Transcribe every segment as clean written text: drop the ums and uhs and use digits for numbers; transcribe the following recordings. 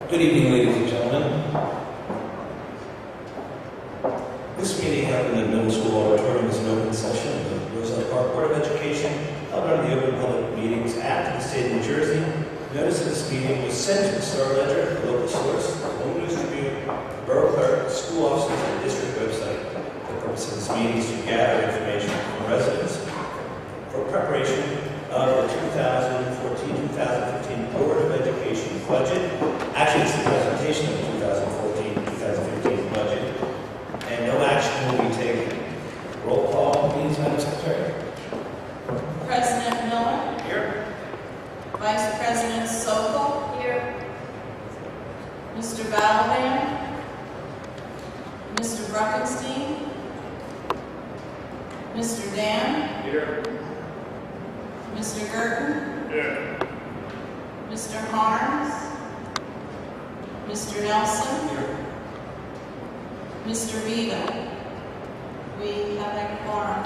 Good evening, ladies and gentlemen. This meeting held in the middle school auditorium is an open session of the Roselle Park Board of Education held under the Open Public Meetings Act of the State of New Jersey. Notice of this meeting was sent to the Star Ledger, the local source, the Home News Tribune, Borough Clerk, school officers, and district website. The purpose of this meeting is to gather information from residents for preparation of the 2014-2015 Board of Education budget. Actually, it's the presentation of the 2014-2015 budget, and no action will be taken. Roll call, please, Madam Secretary. President Miller. Here. Vice President Sokol. Here. Mr. Balaban. Mr. Bruckenstein. Mr. Dan. Here. Mr. Gerton. Here. Mr. Harms. Mr. Nelson. Here. Mr. Vito. We have a quorum.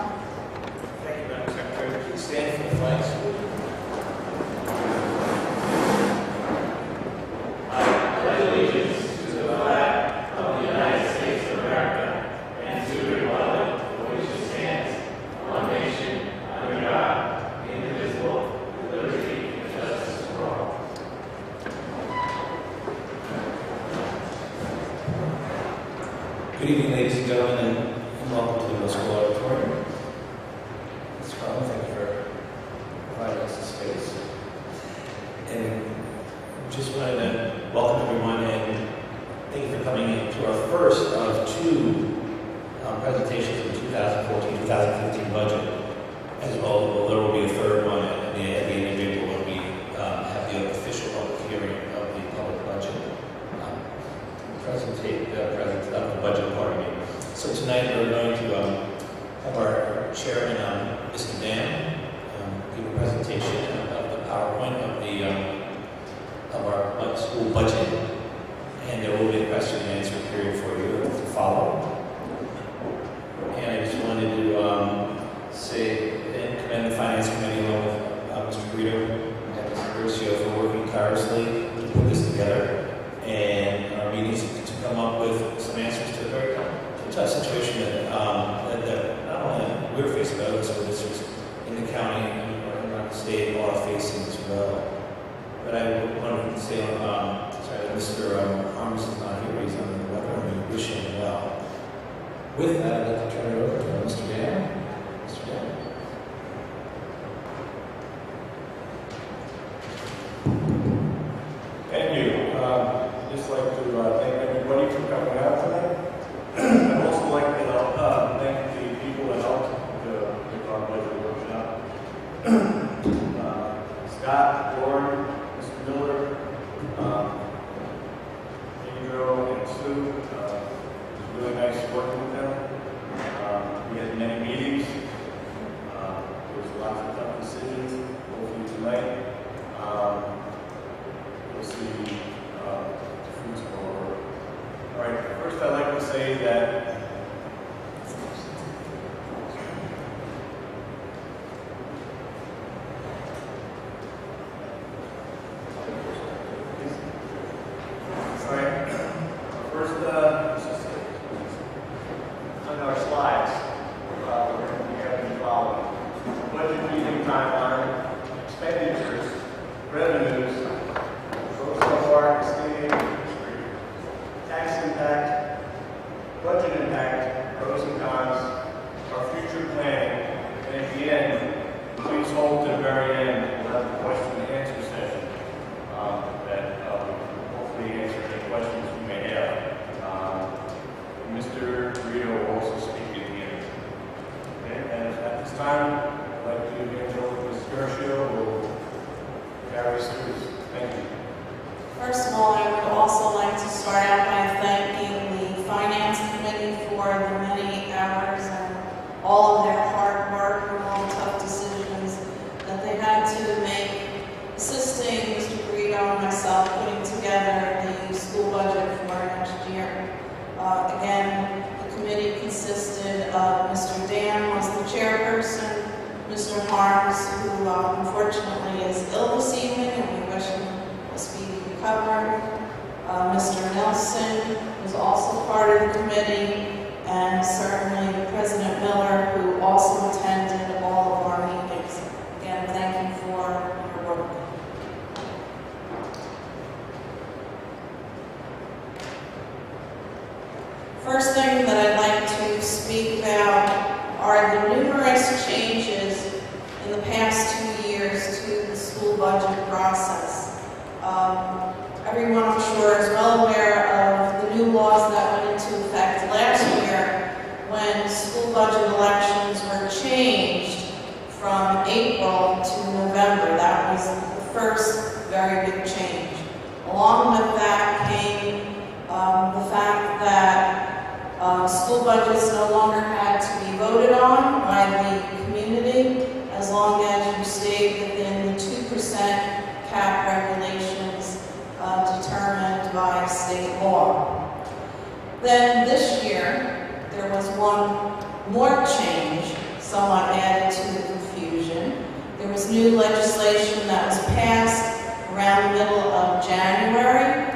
Thank you, Madam Secretary. Please stand for the flag salute. I pledge allegiance to the flag of the United States of America and to the republic for which it stands, one nation, under God, indivisible, with liberty and justice for all. Good evening, ladies and gentlemen, and welcome to the middle school auditorium. Ms. Carlin, thank you for providing us the space. And just wanted to welcome everyone and thank you for coming in to our first of two presentations of the 2014-2015 budget. As well, there will be a third one at the end of April when we have the official public hearing of the public budget. Of the budget part of it. So tonight we're going to have our chairman, Mr. Dan, give a presentation of the PowerPoint of our school budget, and there will be a question and answer period for you to follow. And I just wanted to say and commend the Finance Committee along with Mr. Guido and Mr. Curcio for working tirelessly to put this together, and our meetings to come up with some answers to a very tough situation that not only we're facing, but other school districts in the county and around the state are facing as well. But I wanted to say, sorry, that Mr. Harms is not here, he's under the weather, and we wish him well. With that, I'd like to turn it over to Mr. Dan. Mr. Dan. Thank you. Just like to thank everybody for coming out tonight. I'd also like to thank the people that helped with our budget workshop. Scott, Warren, Mr. Miller, Pedro, and Sue. It was really nice working with them. We had many meetings. There was lots of tough decisions, hopefully tonight. We'll see the fruits of our work. All right, first I'd like to say that on our slides, we're going to be having the following: budget meeting timeline, expenditures, revenues, social park, state, tax impact, budget impact, pros and cons, our future planning, and at the end, please hold to the very end. We'll have a question and answer session that will hopefully answer any questions you may have. Mr. Rito will also speak at the end. Okay, and at this time, I'd like to hand over to Mr. Curcio, who will carry us through this. Thank you. First of all, I would also like to start out by thanking the Finance Committee for the many hours and all of their hard work and all the tough decisions that they had to make, assisting Mr. Guido and myself putting together the school budget for next year. Again, the committee consisted of Mr. Dan was the chairperson, Mr. Harms, who unfortunately is ill this evening, and we wish him a speedy recovery. Mr. Nelson was also part of the committee, and certainly President Miller, who also attended all of our meetings. Again, thank you for your work. First thing that I'd like to speak about are the numerous changes in the past 2 years to the school budget process. Everyone, I'm sure, is well aware of the new laws that went into effect last year when school budget elections were changed from April to November. That was the first very big change. Along with that came the fact that school budgets no longer had to be voted on by the community as long as you stayed within the 2% cap regulations determined by state law. Then this year, there was one more change, somewhat added to the confusion. There was new legislation that was passed around the middle of January,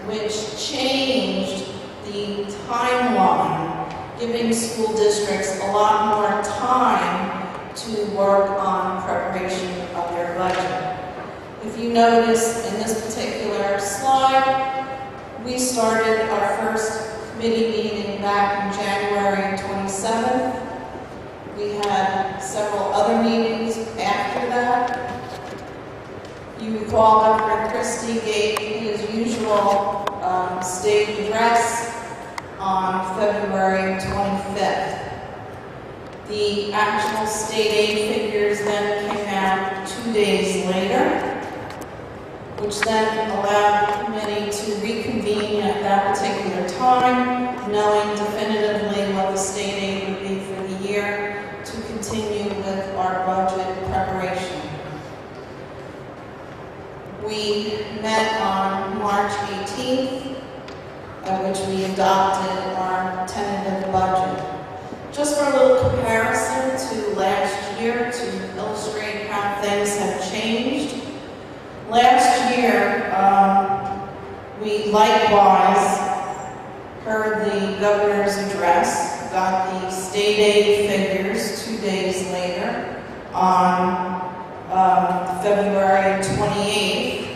which changed the timeline, giving school districts a lot more time to work on preparation of their budget. If you notice in this particular slide, we started our first committee meeting back in January 27th. We had several other meetings after that. You recall Governor Christie gave his usual state address on February 25th. The actual state aid figures then came out 2 days later, which then allowed the committee to reconvene at that particular time, knowing definitively what the state aid would be for the year to continue with our budget preparation. We met on March 18th, at which we adopted our tentative budget. Just for a little comparison to last year to illustrate how things have changed. Last year, we likewise heard the governor's address, got the state aid figures 2 days later on February 28th.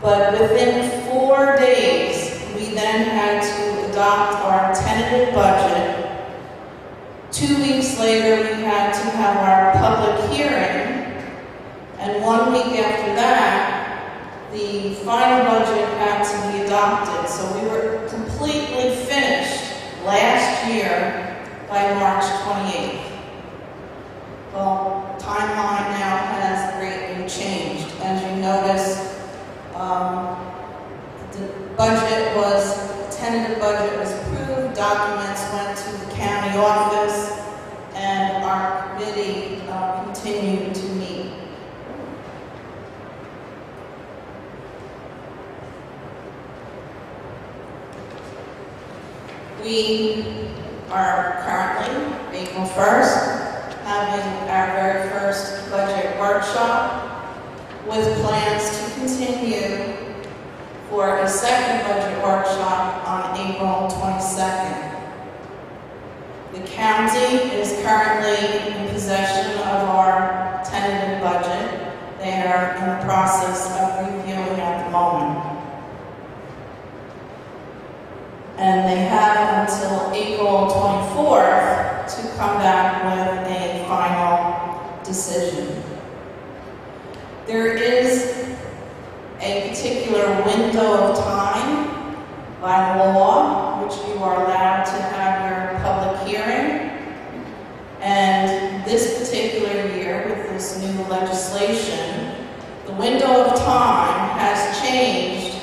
But within 4 days, we then had to adopt our tentative budget. 2 weeks later, we had to have our public hearing. And 1 week after that, the final budget had to be adopted. So we were completely finished last year by March 28th. Well, timeline now has greatly changed. As you notice, tentative budget was approved, documents went to the county office, and our committee continued to meet. We are currently, April 1st, having our very first budget workshop with plans to continue for a second budget workshop on April 22nd. The county is currently in possession of our tentative budget. They are in the process of reviewing at the moment. And they have until April 24th to come back with a final decision. There is a particular window of time by law, which you are allowed to have your public hearing. And this particular year, with this new legislation, the window of time has changed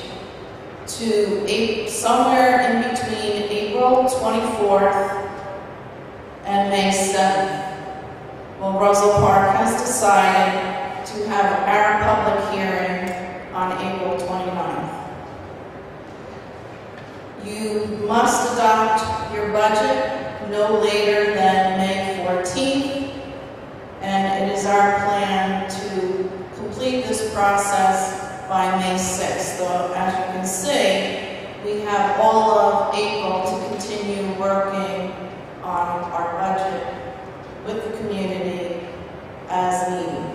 to somewhere in between April 24th and May 7th. Well, Roselle Park has decided to have our public hearing on April 29th. You must adopt your budget no later than May 14th, and it is our plan to complete this process by May 6th. So as you can see, we have all of April to continue working on our budget with the community as needed.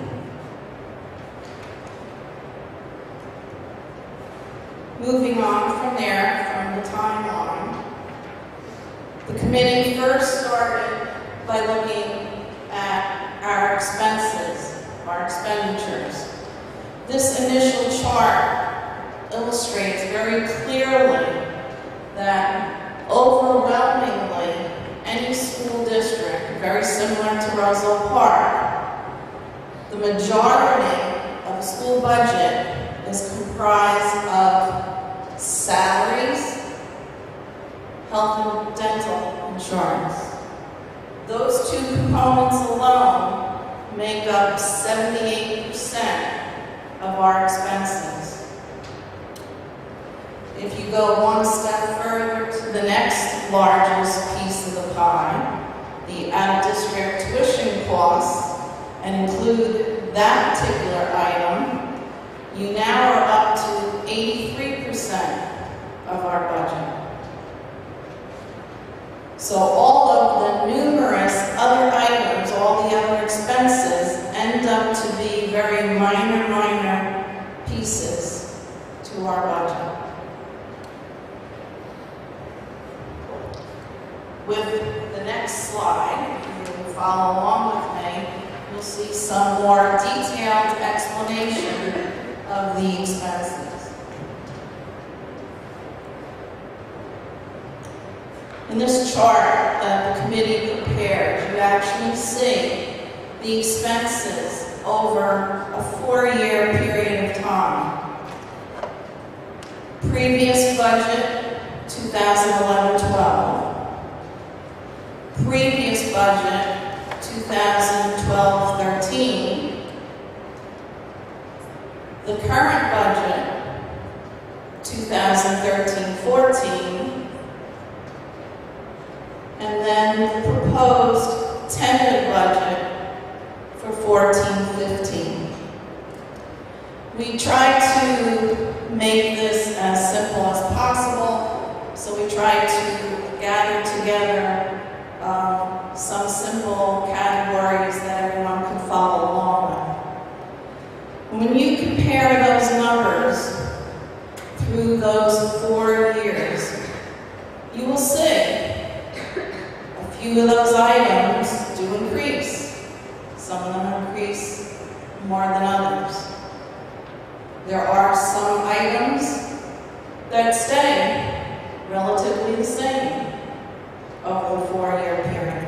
Moving on from there, from the timeline, the committee first started by looking at our expenses, our expenditures. This initial chart illustrates very clearly that overwhelmingly any school district, very similar to Roselle Park, the majority of the school budget is comprised of salaries, health and dental insurance. Those two components alone make up 78% of our expenses. If you go one step further to the next largest piece of the pie, the out-of-district tuition costs, and include that particular item, you now are up to 83% of our budget. So all of the numerous other items, all the other expenses, end up to be very minor pieces to our budget. With the next slide, if you will follow along with me, you'll see some more detailed explanation of the expenses. In this chart that the committee prepared, you actually see the expenses over a 4-year period of time. Previous budget, 2011-12. Previous budget, 2012-13. The current budget, 2013-14. And then the proposed tentative budget for 14-15. We tried to make this as simple as possible, so we tried to gather together some simple categories that everyone could follow along with. When you compare those numbers through those 4 years, you will see a few of those items do increase. Some of them increase more than others. There are some items that stay relatively the same over the 4-year period.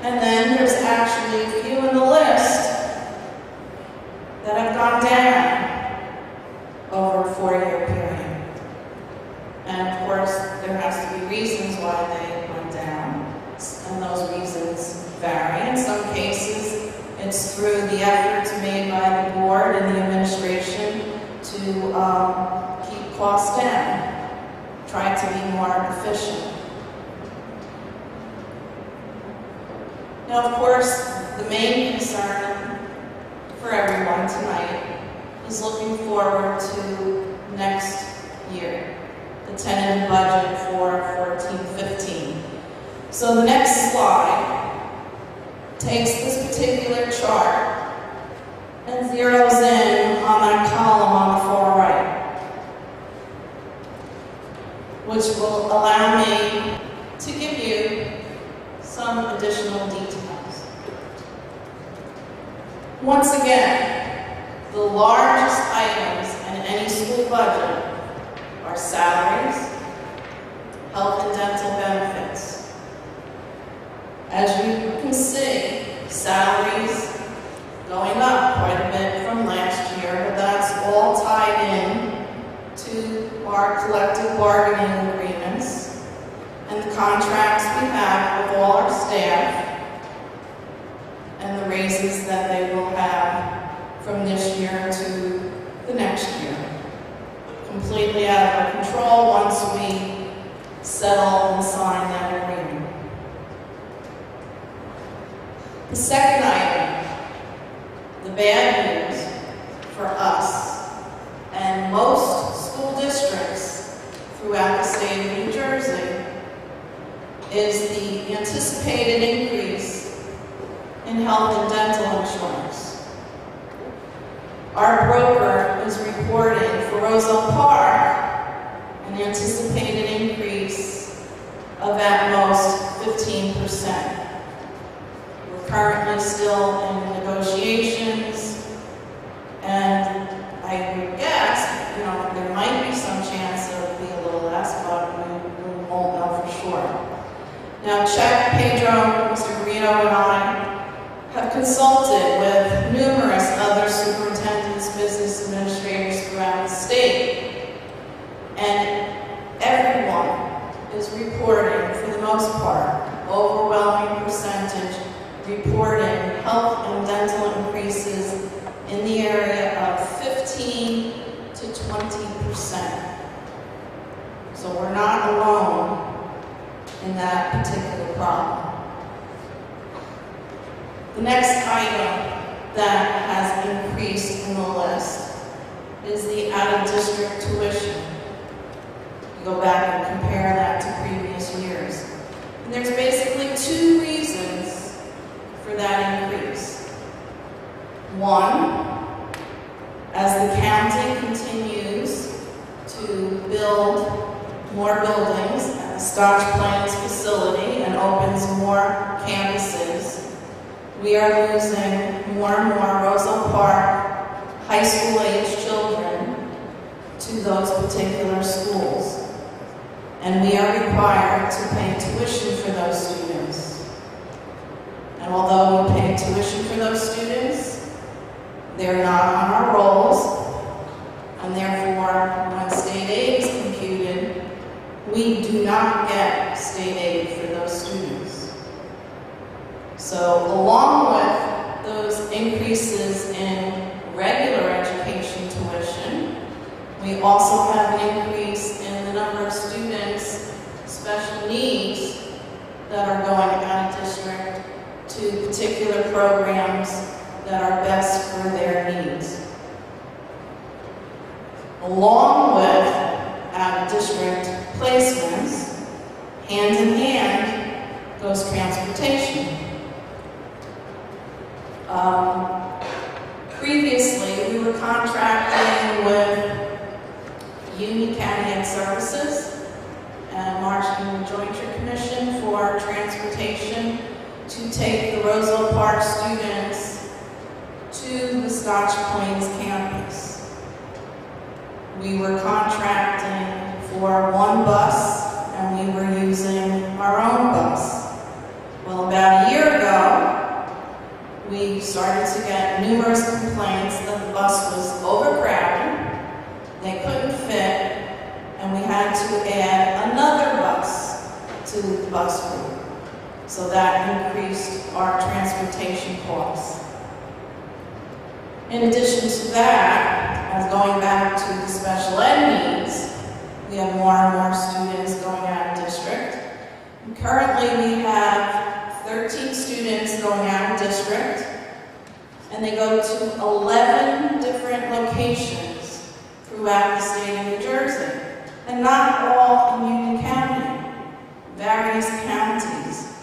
And then there's actually a few in the list that have gone down over a 4-year period. And of course, there has to be reasons why they went down, and those reasons vary. In some cases, it's through the efforts made by the board and the administration to keep costs down, try to be more efficient. Now, of course, the main concern for everyone tonight is looking forward to next year, the tentative budget for 14-15. So the next slide takes this particular chart and zeroes in on that column on the far right, which will allow me to give you some additional details. Once again, the largest items in any school budget are salaries, health and dental benefits. As you can see, salaries going up quite a bit from last year, but that's all tied in to our collective bargaining agreements and the contracts we have with all our staff and the raises that they will have from this year to the next year. Completely out of our control once we settle and sign that agreement. The second item, the bad news for us, is the anticipated increase in health and dental insurance. Our broker is reporting for Roselle Park an anticipated increase of at most 15%. We're currently still in negotiations, and I would guess, there might be some chance it'll be a little less, but we won't know for sure. Now, Chuck, Pedro, Mr. Guido, and I have consulted with numerous other superintendents, business administrators throughout the state, and everyone is reporting, for the most part, overwhelming percentage, reporting health and dental increases in the area of 15 to 20%. So we're not alone in that particular problem. The next item that has increased in the list is the out-of-district tuition. You go back and compare that to previous years. And there's basically two reasons for that increase. One, as the county continues to build more buildings at the Scotch Plains facility and opens more campuses, we are losing more and more Roselle Park high school age children to those particular schools. And we are required to pay tuition for those students. And although we pay tuition for those students, they're not on our rolls, and therefore, when state aid is computed, we do not get state aid for those students. So, along with those increases in regular education tuition, we also have an increase in the number of students, special needs, that are going out of district to particular programs that are best for their needs. Along with out-of-district placements, hand in hand goes transportation. Previously, we were contracting with Union County Ed Services and Marching Jointry Commission for transportation to take the Roselle Park students to the Scotch Plains campus. We were contracting for one bus, and we were using our own bus. Well, about a year ago, we started to get numerous complaints that the bus was overcrowded, they couldn't fit, and we had to add another bus to the bus route. So that increased our transportation costs. In addition to that, as going back to the special ed needs, we have more and more students going out of district. And currently we have 13 students going out of district, and they go to 11 different locations throughout the state of New Jersey, and not all in Union County, various counties.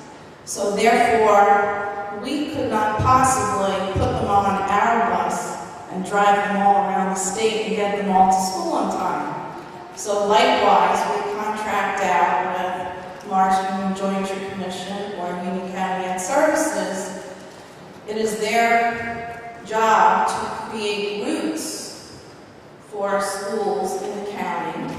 So therefore, we could not possibly put them on our bus and drive them all around the state and get them all to school on time. So likewise, we contract out with Marching Jointry Commission or Union County Ed Services. It is their job to create routes for schools in the county,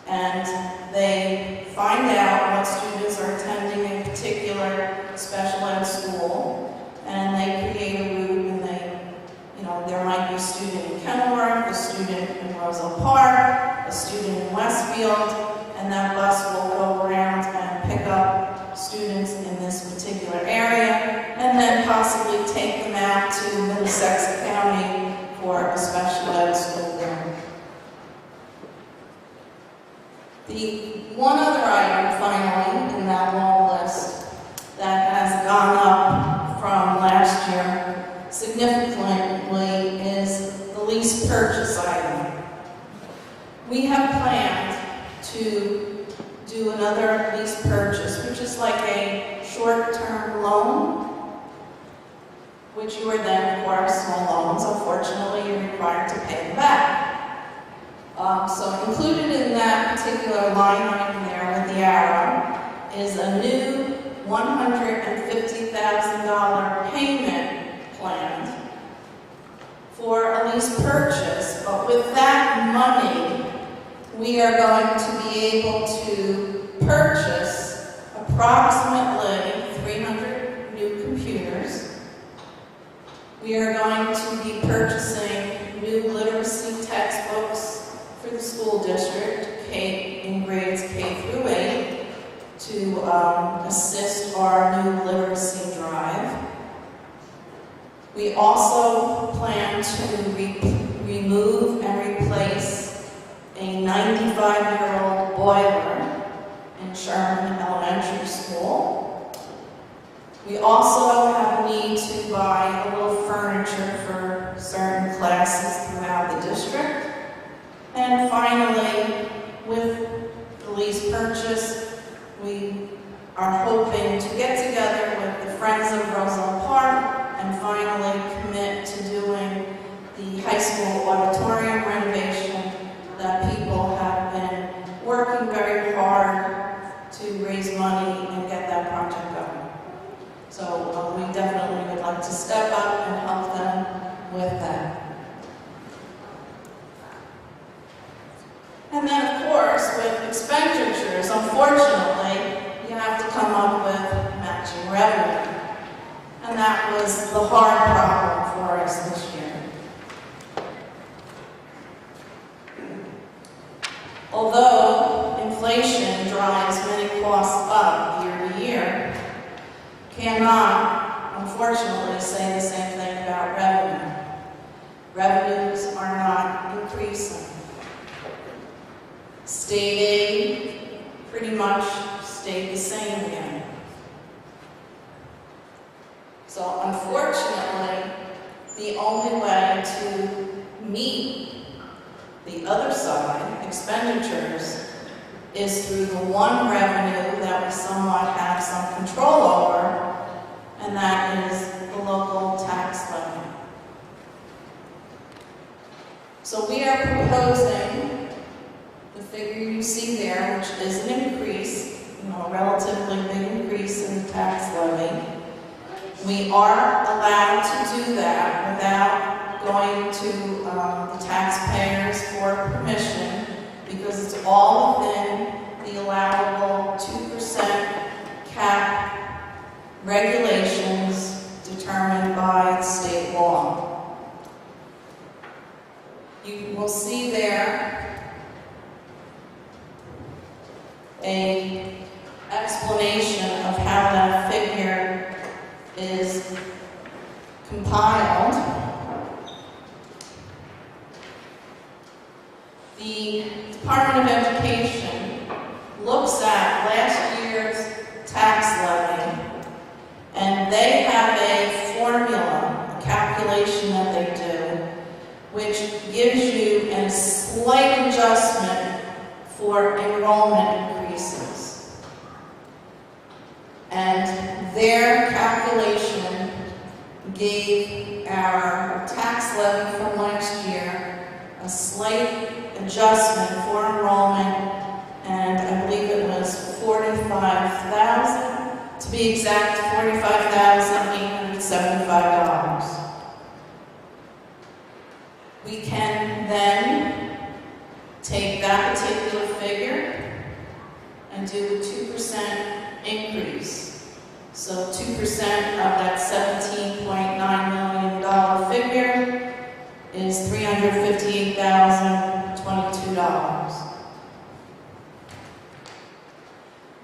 and they find out what students are attending a particular special ed school, and they create a route, and there might be a student in Kenilworth, a student in Roselle Park, a student in Westfield, and that bus will go around and pick up students in this particular area, and then possibly take them out to Middlesex County for a special ed school there. The one other item, finally, in that long list that has gone up from last year significantly is the lease purchase item. We have planned to do another lease purchase, which is like a short-term loan, which you are then, of course, small loans, unfortunately, you're required to pay them back. So included in that particular line item there with the arrow is a new $150,000 payment plan for a lease purchase. But with that money, we are going to be able to purchase approximately 300 new computers. We are going to be purchasing new literacy textbooks for the school district in grades K through 8 to assist our new literacy drive. We also plan to remove and replace a 95-year-old boiler in Sherman Elementary School. We also have a need to buy a little furniture for certain classes throughout the district. And finally, with the lease purchase, we are hoping to get together with the Friends of Roselle Park and finally commit to doing the high school auditorium renovation that people have been working very hard to raise money and get that project going. So we definitely would like to step up and help them with that. And then, of course, with expenditures, unfortunately, you have to come up with matching revenue. And that was the hard problem for us this year. Although inflation drives many costs up year to year, cannot, unfortunately, say the same thing about revenue. Revenues are not increasing. State aid pretty much stayed the same again. So unfortunately, the only way to meet the other side, expenditures, is through the one revenue that we somewhat have some control over, and that is the local tax levy. So we are proposing the figure you see there, which is an increase, a relatively big increase in the tax levy. We are allowed to do that without going to the taxpayers for permission, because it's all within the allowable 2% cap regulations determined by state law. You will see there an explanation of how that figure is compiled. The Department of Education looks at last year's tax levy, and they have a formula, a calculation that they do, which gives you a slight adjustment for enrollment increases. And their calculation gave our tax levy from last year a slight adjustment for enrollment, and I believe it was $45,000, to be exact, $45,875. We can then take that particular figure and do a 2% increase. So 2% of that $17.9 million figure is $358,022.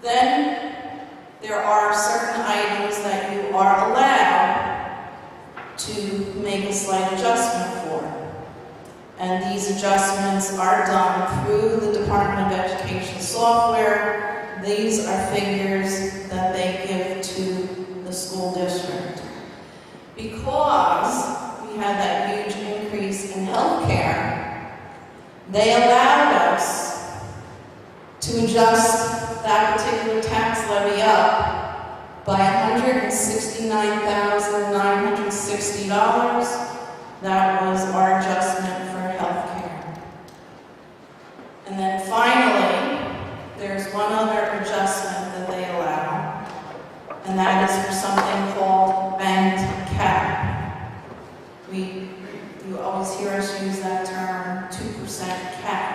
Then there are certain items that you are allowed to make a slight adjustment for. And these adjustments are done through the Department of Education software. These are figures that they give to the school district. Because we had that huge increase in healthcare, they allowed us to adjust $369,960. That was our adjustment for health care. And then finally, there's one other adjustment that they allow, and that is for something called banked cap. You always hear us use that term, 2% cap.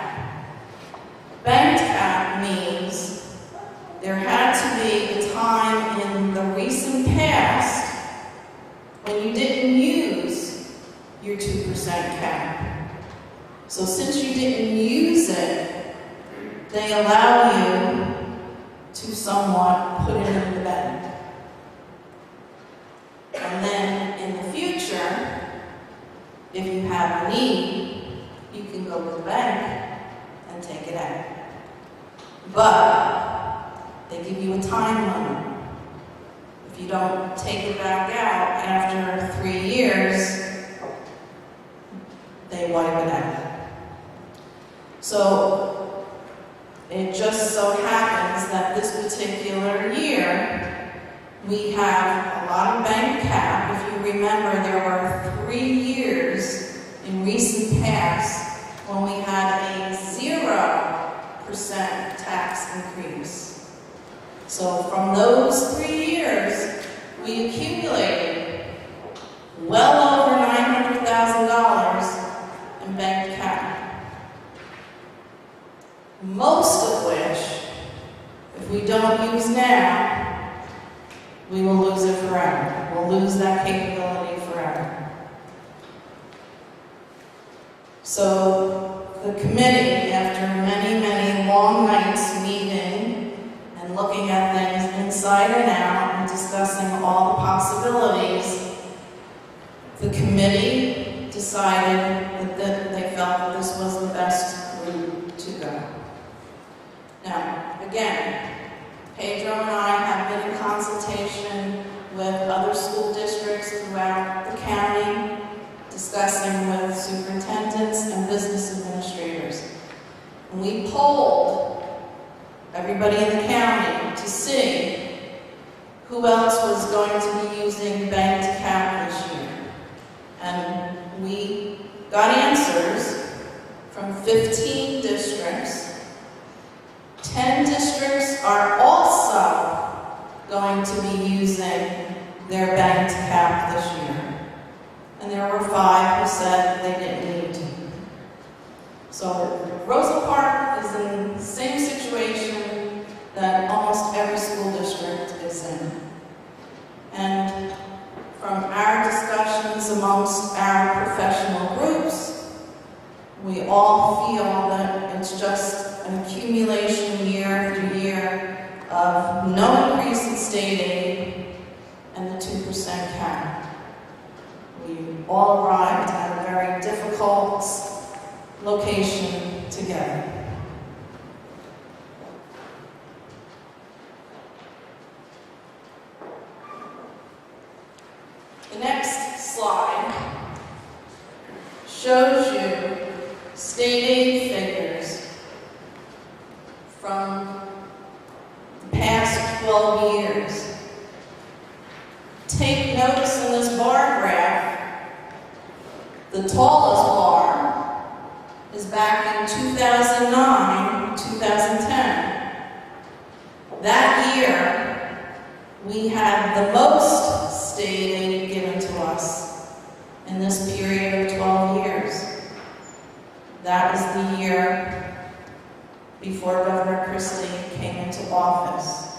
Banked cap means there had to be a time in the recent past when you didn't use your 2% cap. So since you didn't use it, they allow you to somewhat put it in the bank. And then in the future, if you have a need, you can go to the bank and take it out. But they give you a time limit. If you don't take it back out after 3 years, they wipe it out. So it just so happens that this particular year, we have a lot of bank cap. If you remember, there were 3 years in recent past when we had a 0% tax increase. So from those 3 years, we accumulated well over $900,000 in bank cap. Most of which, if we don't use now, we will lose it forever. We'll lose that capability forever. So the committee, after many, many long nights meeting and looking at things inside and out and discussing all the possibilities, the committee decided that they felt that this was the best route to go. Now, again, Pedro and I have been in consultation with other school districts throughout the county, discussing with superintendents and business administrators. And we polled everybody in the county to see who else was going to be using banked cap this year. And we got answers from 15 districts. 10 districts are also going to be using their banked cap this year. And there were 5 who said they didn't need to. So Roselle Park is in the same situation that almost every school district is in. And from our discussions amongst our professional groups, we all feel that it's just an accumulation year after year of no increase in state aid and the 2% cap. We all arrived at a very difficult location together. The next slide shows you state aid figures from the past 12 years. Take notice in this bar graph, the tallest bar is back in 2009, 2010. That year, we had the most state aid given to us in this period of 12 years. That was the year before Governor Christie came into office.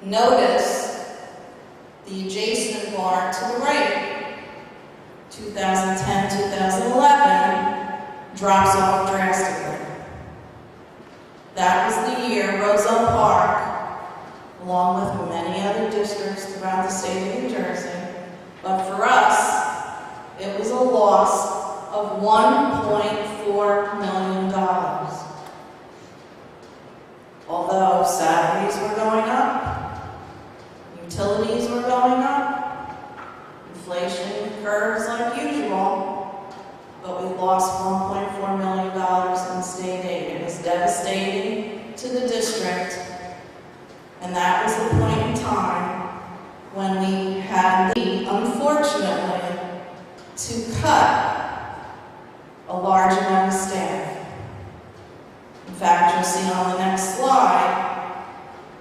Notice the adjacent bar to the right, 2010, 2011, drops off drastically. That was the year Roselle Park, along with many other districts throughout the state of New Jersey, but for us, it was a loss of $1.4 million. Although salaries were going up, utilities were going up, inflation curves like usual, but we lost $1.4 million in state aid. It was devastating to the district, and that was the point in time when we had the, unfortunately, to cut a large amount of staff. In fact, you'll see on the next slide,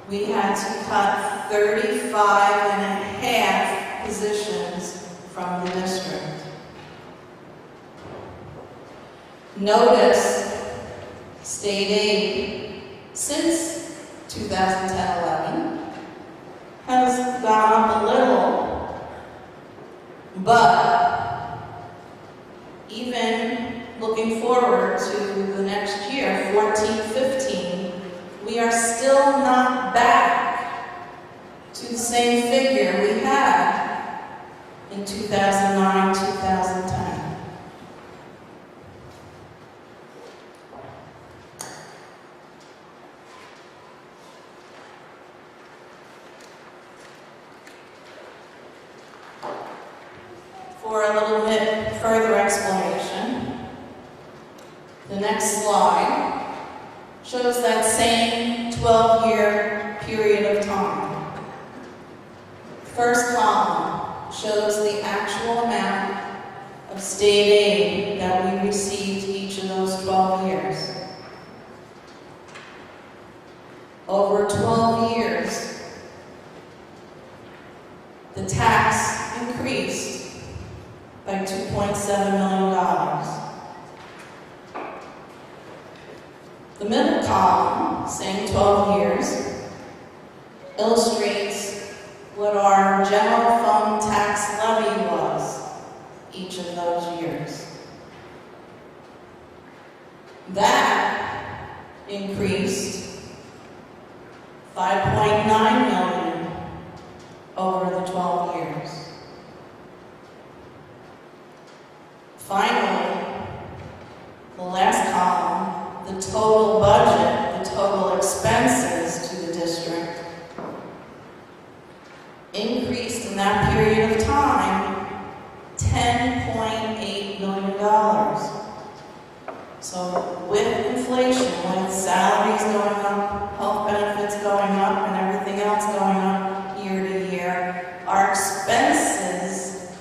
we had to cut 35 and a half positions from the district. Notice state aid since 2010-11 has gone up a little, but even looking forward to the next year, 14-15, we are still not back to the same figure we had in 2009-2010. For a little bit further explanation, the next slide shows that same 12-year period of time. First column shows the actual amount of state aid that we received each of those 12 years. Over 12 years, the tax increased by $2.7 million. The middle column, same 12 years, illustrates what our general fund tax levy was each of those years. That increased $5.9 million over the 12 years. Finally, the last column, the total budget, the total expenses to the district, increased in that period of time $10.8 million. So with inflation, with salaries going up, health benefits going up, and everything else going up year to year, our expenses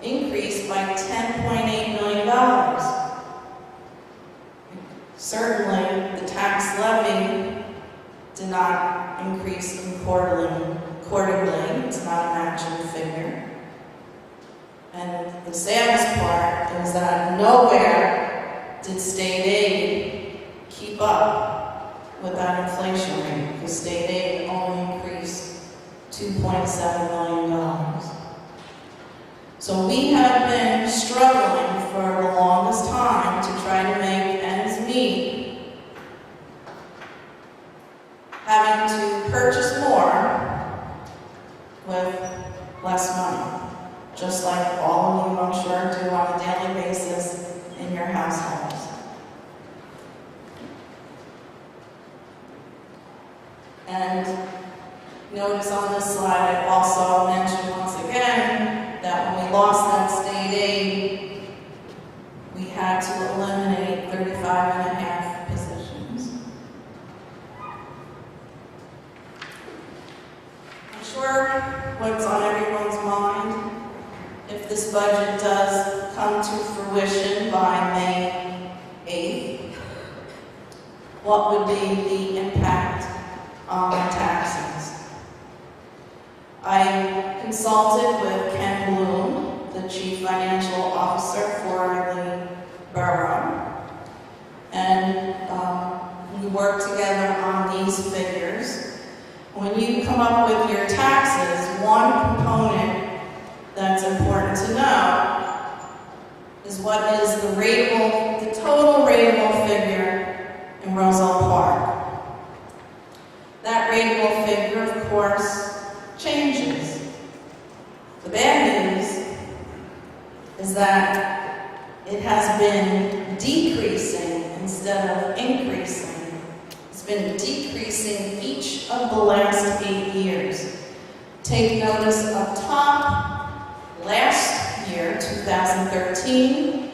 increased by $10.8 million. Certainly, the tax levy did not increase accordingly. It's not a matching figure. And the saddest part is that nowhere did state aid keep up with that inflation rate, because state aid only increased $2.7 million. So we have been struggling for the longest time to try to make ends meet, having to purchase more with less money, just like all of you, I'm sure, do on a daily basis in your households. And notice on this slide, I also mentioned once again that when we lost that state aid, we had to eliminate 35 and a half positions. I'm sure what's on everyone's mind, if this budget does come to fruition by May 8th, what would be the impact on taxes? I consulted with Ken Bloom, the Chief Financial Officer for the borough, and we worked together on these figures. When you come up with your taxes, one component that's important to know is what is the total rateable figure in Roselle Park. That rateable figure, of course, changes. The bad news is that it has been decreasing instead of increasing. It's been decreasing each of the last 8 years. Take notice up top, last year, 2013,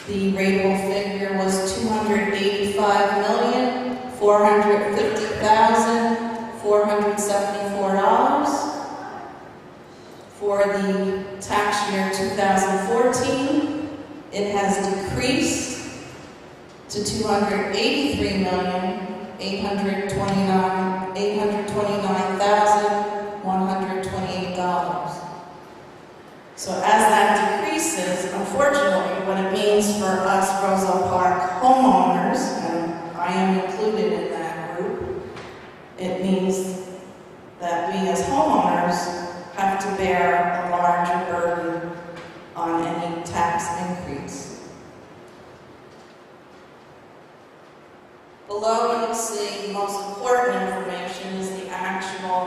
the rateable figure was $285,450,474. For the tax year 2014, it has decreased to $283,829,128. So as that decreases, unfortunately, what it means for us Roselle Park homeowners, and I am included in that group, it means that we as homeowners have to bear a larger burden on any tax increase. Below, you'll see the most important information is the actual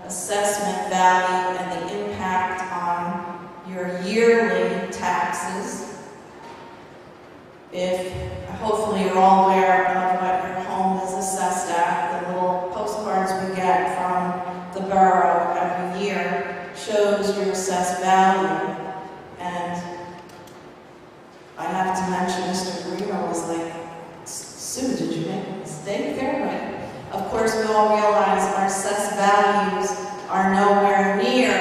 assessment value and the impact on your yearly taxes. Hopefully you're all aware of what your home is assessed at. The little postcards we get from the borough every year shows your assessed value. And I have to mention Mr. Guerrero was like, Sue, did you make a mistake there? Right? Of course, we all realize our assessed values are nowhere near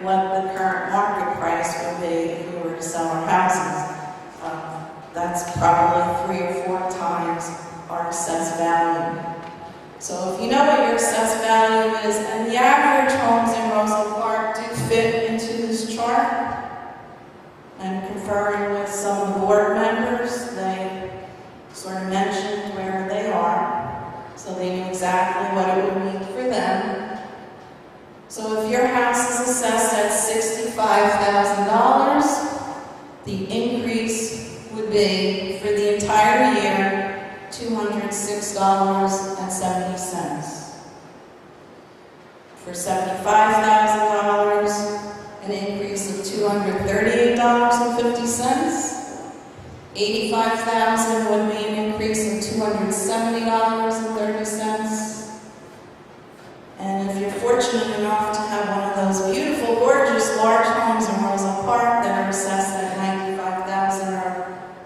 what the current market price would be if we were to sell our houses. That's probably 3 or 4 times our assessed value. So if you know what your assessed value is, and the average homes in Roselle Park do fit into this chart, and conferring with some of the board members, they sort of mentioned where they are, so they knew exactly what it would mean for them. So if your house is assessed at $65,000, the increase would be, for the entire year, $206.70. For $75,000, an increase of $238.50. $85,000 would be an increase of $270.30. And if you're fortunate enough to have one of those beautiful, gorgeous, large homes in Roselle Park that are assessed at $95,000 or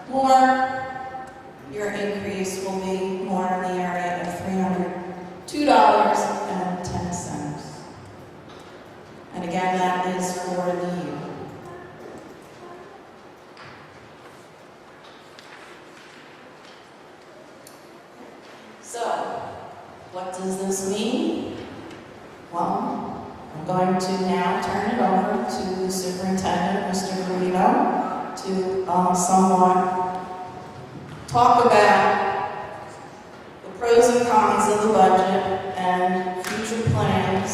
more, your increase will be more in the area of $302.10. And again, that is for the year. So, what does this mean? Well, I'm going to now turn it over to the superintendent, Mr. Guerrero, to somewhat talk about the pros and cons of the budget and future plans.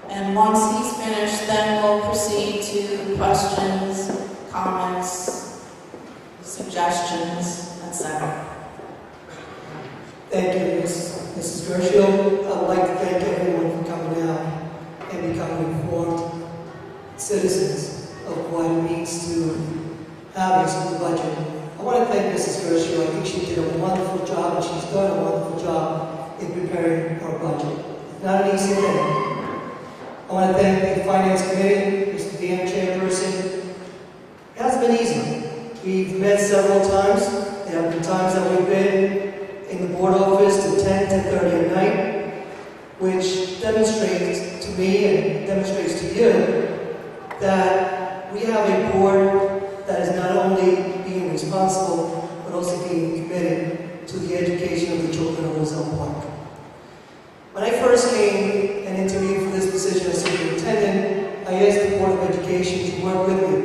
And once he's finished, then we'll proceed to questions, comments, suggestions, etc. Thank you, Mrs. Gershel. I would like to thank everyone for coming out and becoming informed citizens of what it means to have a school budget. I want to thank Mrs. Gershel. I think she did a wonderful job, and she's done a wonderful job in preparing our budget. It's not an easy thing. I want to thank the Finance Committee, Mr. Dan, Chairperson. It hasn't been easy. We've met several times. There have been times that we've been in the board office to 10 to 30 at night, which demonstrates to me and demonstrates to you that we have a board that is not only being responsible, but also being committed to the education of the children of Roselle Park. When I first came and interviewed for this position as superintendent, I asked the Board of Education to work with me.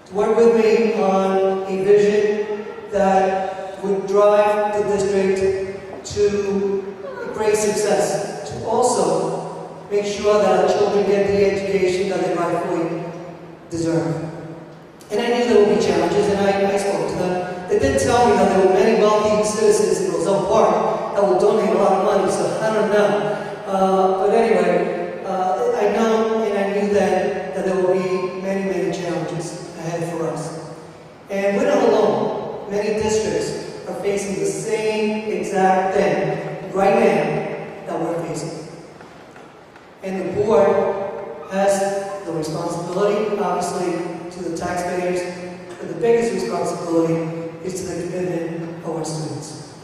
To work with me on a vision that would drive the district to great success, to also make sure that our children get the education that they rightfully deserve. And I knew there would be challenges, and I spoke to them. They did tell me that there were many wealthy citizens in Roselle Park that will donate a lot of money, so I don't know. But anyway, I know and I knew that there will be many, many challenges ahead for us. And we're not alone. Many districts are facing the same exact thing right now that we're facing. And the board has the responsibility, obviously, to the taxpayers, but the biggest responsibility is to the commitment of our students.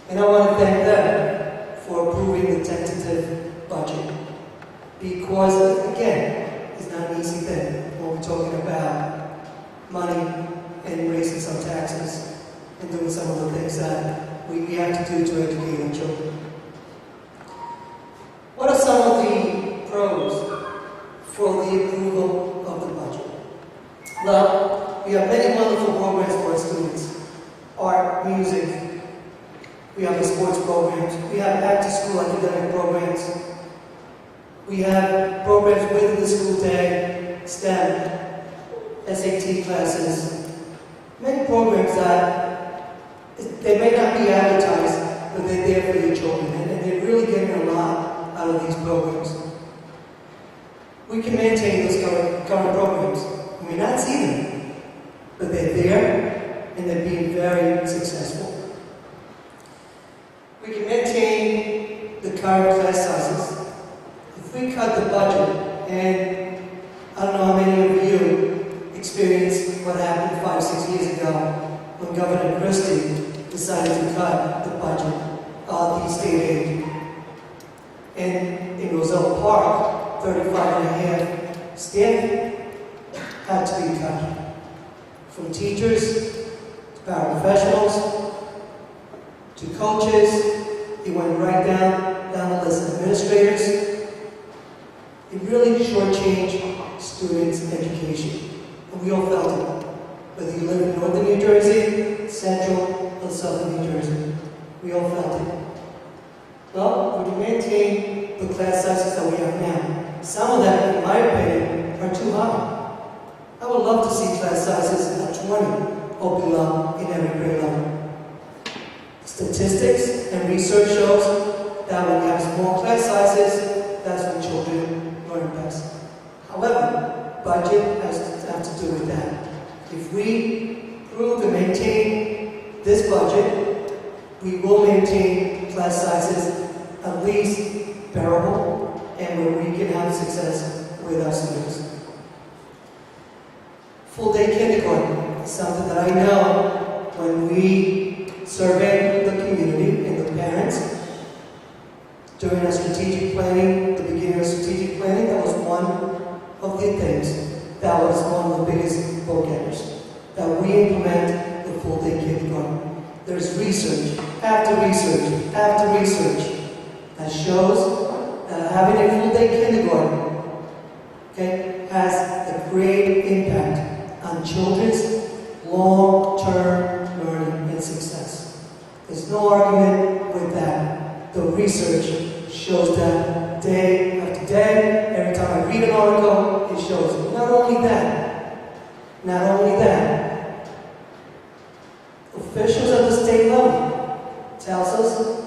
And I want to thank them for approving the tentative budget. Because, again, is not an easy thing when we're talking about money and raising some taxes and doing some of the things that we have to do to educate our children. What are some of the pros for the approval of the budget? Well, we have many wonderful programs for our students. Art, music, we have the sports programs, we have after-school academic programs, we have programs within the school day, STEM, SAT classes, many programs that they may not be advertised, but they're there for your children, and they're really getting a lot out of these programs. We can maintain those current programs. We may not see them, but they're there, and they're being very successful. We can maintain the current class sizes. If we cut the budget, and I don't know how many of you experienced what happened 5-6 years ago when Governor Christie decided to cut the budget of the state aid. And in Roselle Park, 35.5 staff had to be cut. From teachers to paraprofessionals to coaches, it went right down the list. Administrators, it really shortchanged students' education. And we all felt it. Whether you live in northern New Jersey, central, or southern New Jersey, we all felt it. Well, we can maintain the class sizes that we have now. Some of them, in my opinion, are too high. I would love to see class sizes at 20 or below in every grade level. Statistics and research shows that when you have small class sizes, that's when children learn best. However, budget has to do with that. If we prove to maintain this budget, we will maintain class sizes at least bearable and where we can have success with our students. Full-day kindergarten is something that I know when we surveyed the community and the parents during our strategic planning, the beginning of strategic planning, that was one of the things that was one of the biggest go-getters, that we implement the full-day kindergarten. There's research after research after research that shows that having a full-day kindergarten, okay, has a great impact on children's long-term learning and success. There's no argument with that. The research shows that day after day. Every time I read an article, it shows it. Not only that, officials at the state level tells us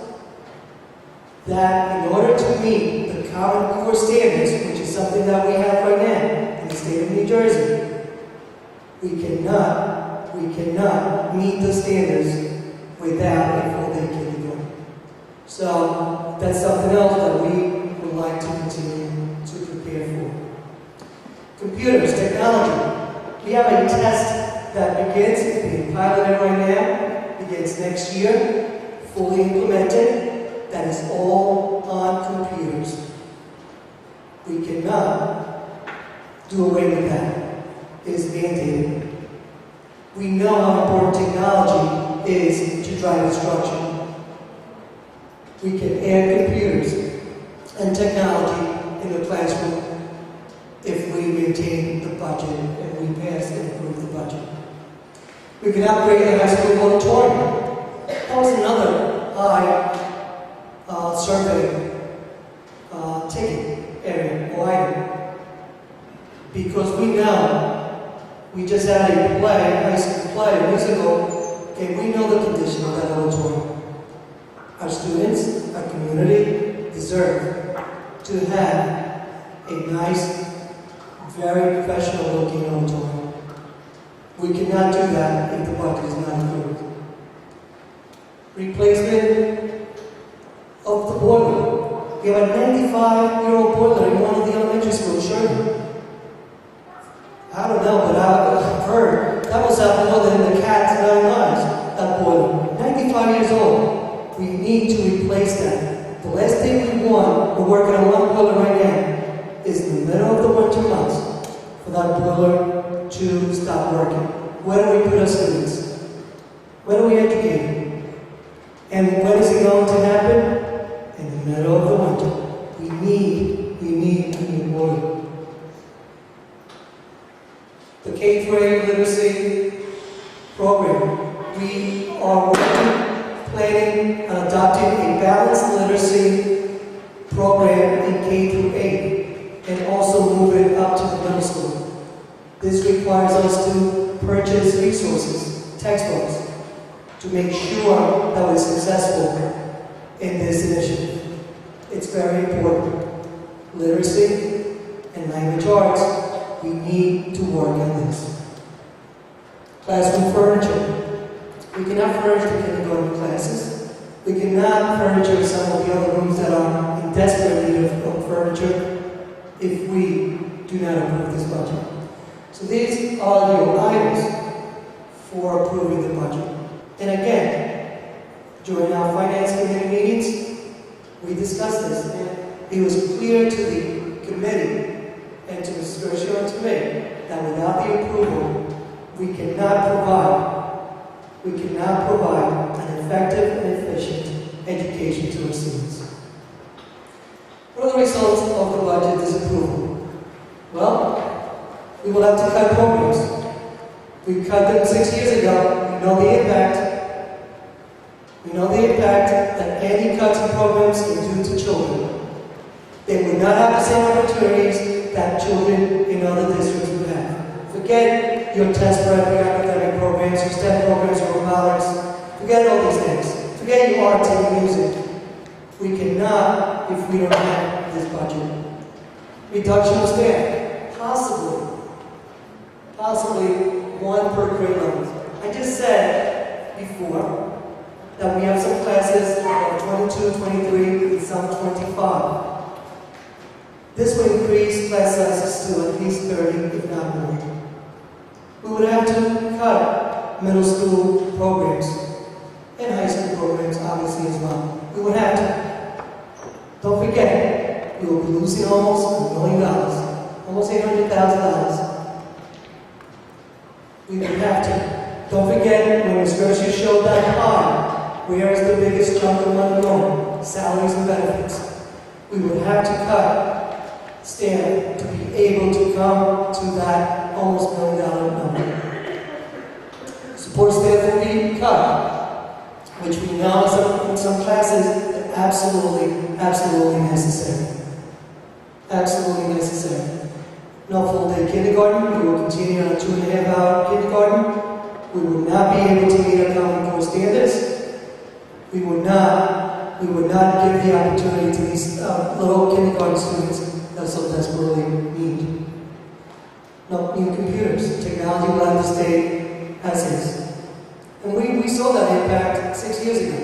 that in order to meet the Common Core standards, which is something that we have right now in the state of New Jersey, we cannot meet the standards without a full-day kindergarten. So that's something else that we would like to continue to prepare for. Computers, technology. We have a test that begins, it's being piloted right now, begins next year, fully implemented, that is all on computers. We cannot do away with that. It is mandated. We know how important technology is to drive instruction. We can add computers and technology in the classroom if we maintain the budget and we pass and approve the budget. We can upgrade the high school auditorium. That was another high survey ticket area or item. Because we know, we just had a play, a high school play, a musical, okay, we know the condition of that auditorium. Our students, our community deserve to have a nice, very professional looking auditorium. We cannot do that if the budget is not approved. Replacement of the boiler. We have a 95-year-old boiler in one of the elementary schools, Sherman. I don't know, but I've heard that was out more than the cat's 9 lives, that boiler. 95 years old. We need to replace that. The last thing we want, we're working on one boiler right now, is in the middle of the winter months for that boiler to stop working? Where do we put our students? When do we educate them? And when is it going to happen? In the middle of the winter. We need water. The K-12 literacy program, we are planning on adopting a balanced literacy program in K through 8 and also move it up to the middle school. This requires us to purchase resources, textbooks, to make sure that we're successful in this initiative. It's very important. Literacy and language arts, we need to work on this. Classroom furniture. We cannot furnish the kindergarten classes. We cannot furniture some of the other rooms that are in desperate need of furniture if we do not approve this budget. So these are your items for approving the budget. And again, during our finance committee meetings, we discussed this, and it was clear to the committee and to Mrs. Gershon and to me that without the approval, we cannot provide an effective and efficient education to our students. What are the results of the budget disapproval? Well, we will have to cut programs. We cut them 6 years ago. We know the impact. We know the impact that any cuts in programs can do to children. They would not have the same opportunities that children in other districts would have. Forget your test prep, your academic programs, your STEM programs, your robotics. Forget all these things. Forget your art and music. We cannot if we don't have this budget. Reduction of staff. Possibly one per grade level. I just said before that we have some classes of 22, 23, and some 25. This will increase class sizes to at least 30, if not more. We would have to cut middle school programs and high school programs, obviously, as well. We would have to. Don't forget, we will be losing almost $1 million, almost $800,000. We would have to. Don't forget, when Ms. Gershon showed that pie, where is the biggest chunk of money going? Salaries and benefits. We would have to cut staff to be able to come to that almost $1 million number. Support staff will be cut, which we know in some classes are absolutely necessary. Absolutely necessary. No full-day kindergarten. We will continue on a 2.5-hour kindergarten. We will not be able to meet our Common Core standards. We would not give the opportunity to these little kindergarten students that so desperately need. No new computers. Technology will have to stay as is. And we saw that impact 6 years ago.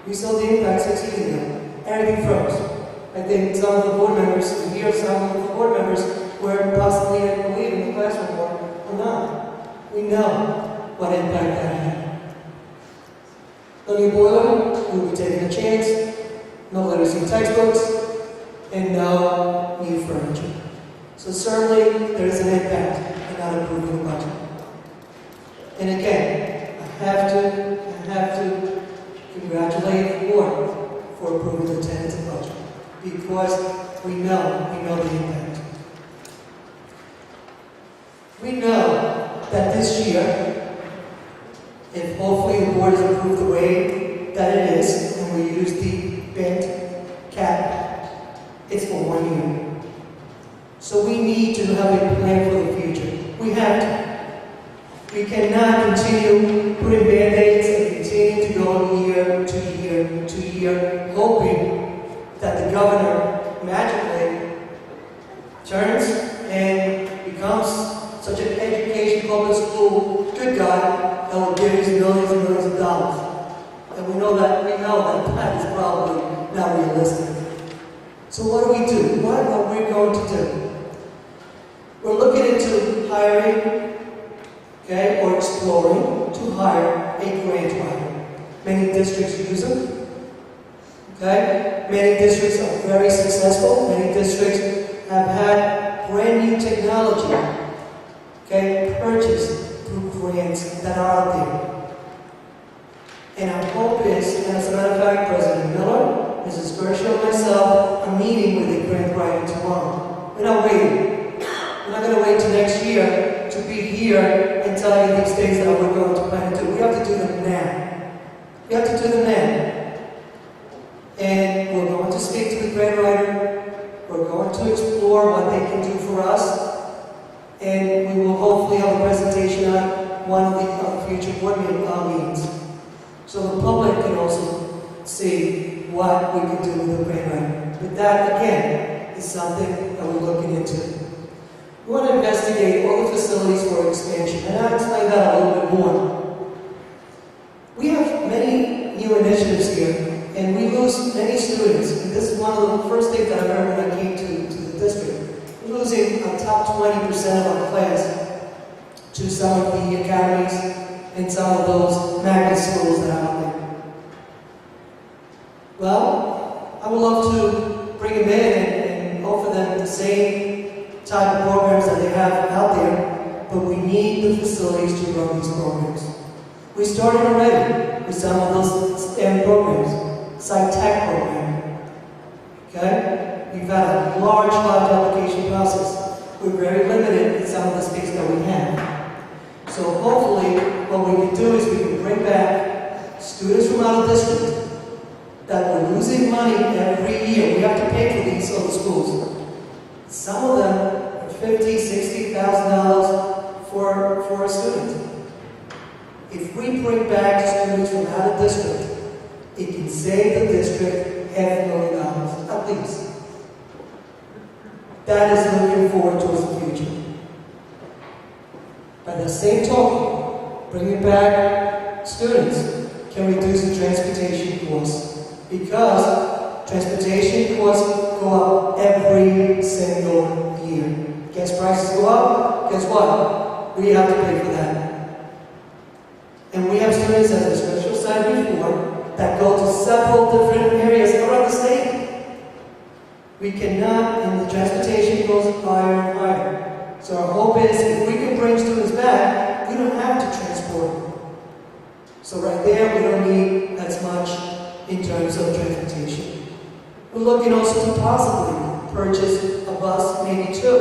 We saw the impact 6 years ago. Everything froze. I think some of the board members, some of the board members were possibly, I believe, in the classroom or not. We know what impact that had. No new boiler, we will be taking a chance. No literacy textbooks, and no new furniture. So certainly there is an impact in not approving the budget. And again, I have to congratulate the board for approving the tentative budget because we know the impact. We know that this year, if hopefully the board is approved the way that it is, and we use the bent cap, it's for 1 year. So we need to have a plan for the future. We have to. We cannot continue putting band-aids and continue to go year to year to year, hoping that the governor magically turns and becomes such an education public school good guy that will give us millions and millions of dollars. And we know that that is probably not realistic. So what do we do? What are we going to do? We're looking into hiring, or exploring to hire a grant writer. Many districts use them. Many districts are very successful. Many districts have had brand new technology, okay, purchased through grants that are out there. And our hope is, and as a matter of fact, President Miller, Mrs. Gershel, and myself are meeting with the grant writer tomorrow. We're not waiting. We're not going to wait till next year to be here and tell you these things that we're going to plan to do. We have to do them now. We have to do them now. And we're going to speak to the grant writer. We're going to explore what they can do for us. And we will hopefully have a presentation on one of the future board meetings. So the public can also see what we can do with the grant writer. But that, again, is something that we're looking into. We want to investigate all the facilities for expansion, and I'll explain that a little bit more. We have many new initiatives here, and we lose many students. And this is one of the first things that I heard when I came to the district. We're losing a top 20% of our class to some of the academies and some of those magnet schools that are out there. Well, I would love to bring them in and offer them the same type of programs that they have out there, but we need the facilities to run these programs. We started already with some of those STEM programs, Sci-Tech program. Okay? We've had a large application process. We're very limited in some of the space that we have. So hopefully, what we can do is we can bring back students from out of district that we're losing money every year. We have to pay for these other schools. Some of them are $50,000, $60,000 for a student. If we bring back students from out of district, it can save the district $500,000 at least. That is looking forward towards the future. By the same token, bringing back students can reduce the transportation costs, because transportation costs go up every single year. Gas prices go up, guess what? We have to pay for that. And we have students, as the special said before, that go to several different areas around the state. We cannot, and the transportation goes higher and higher. So our hope is, if we can bring students back, we don't have to transport them. So right there, we don't need as much in terms of transportation. We're looking also to possibly purchase a bus, maybe two,